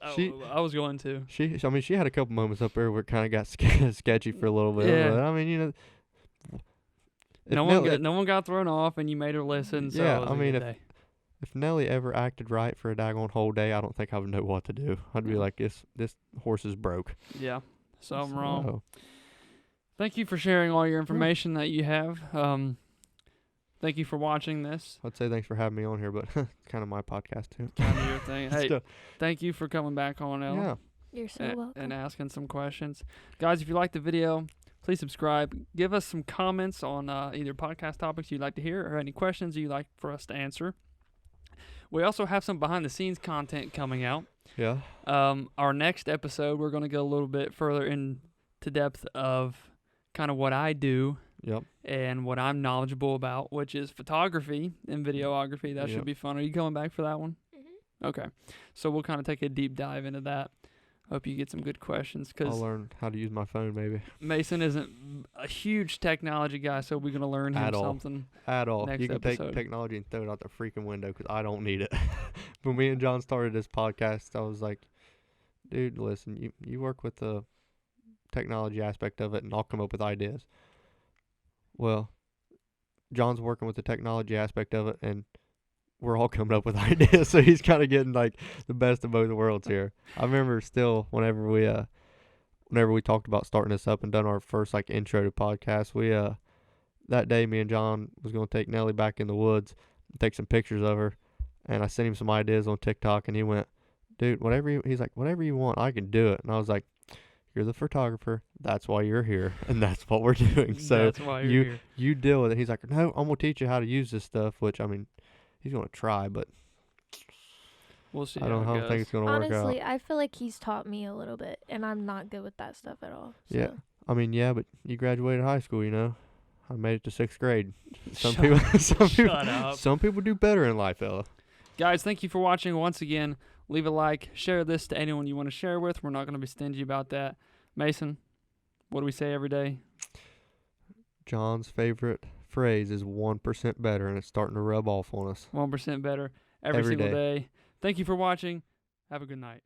A: I was going to.
B: She had a couple moments up there where it kind of got sketchy for a little bit.
A: Yeah.
B: But,
A: no one got thrown off, and you made her listen. So
B: yeah,
A: it was a good day.
B: If Nelly ever acted right for a daggone whole day, I don't think I would know what to do. I'd be like, this horse is broke.
A: Yeah, something wrong. Thank you for sharing all your information that you have. Thank you for watching this.
B: I'd say thanks for having me on here, but it's kind of my podcast too.
A: Kind of your thing. Hey, thank you for coming back on, Ella.
B: Yeah.
C: You're so welcome.
A: And asking some questions. Guys, if you liked the video, please subscribe. Give us some comments on either podcast topics you'd like to hear or any questions you'd like for us to answer. We also have some behind-the-scenes content coming out.
B: Yeah.
A: Our next episode, we're going to go a little bit further into depth of kind of what I do.
B: Yep.
A: And what I'm knowledgeable about, which is photography and videography. That should be fun. Are you coming back for that one? Mm-hmm. Okay. So we'll kind of take a deep dive into that. Hope you get some good questions.
B: I'll learn how to use my phone, maybe.
A: Mason isn't a huge technology guy, so we're going to learn him something.
B: At all.
A: Next
B: you can
A: episode.
B: Take technology and throw it out the freaking window because I don't need it. When me and John started this podcast, I was like, dude, listen, you work with the technology aspect of it, and I'll come up with ideas. Well, John's working with the technology aspect of it, and we're all coming up with ideas, so he's kind of getting like the best of both worlds here. I remember still whenever we talked about starting this up and done our first intro to podcast, we that day me and John was going to take Nelly back in the woods and take some pictures of her, and I sent him some ideas on TikTok, and he went, dude, he's like, whatever you want, I can do it. And I was like, you're the photographer. That's why you're here, and that's what we're doing. So
A: that's why you're here.
B: You deal with it. He's like, no, I'm gonna teach you how to use this stuff. Which he's gonna try, but
A: we'll see.
B: I don't think it's gonna work out.
C: Honestly, I feel like he's taught me a little bit, and I'm not good with that stuff at all. So.
B: Yeah, but you graduated high school, I made it to 6th grade. Some people do better in life, Ella.
A: Guys, thank you for watching once again. Leave a like, share this to anyone you want to share with. We're not going to be stingy about that. Mason, what do we say every day?
B: John's favorite phrase is 1% better, and it's starting to rub off on us.
A: 1% better every single day. Thank you for watching. Have a good night.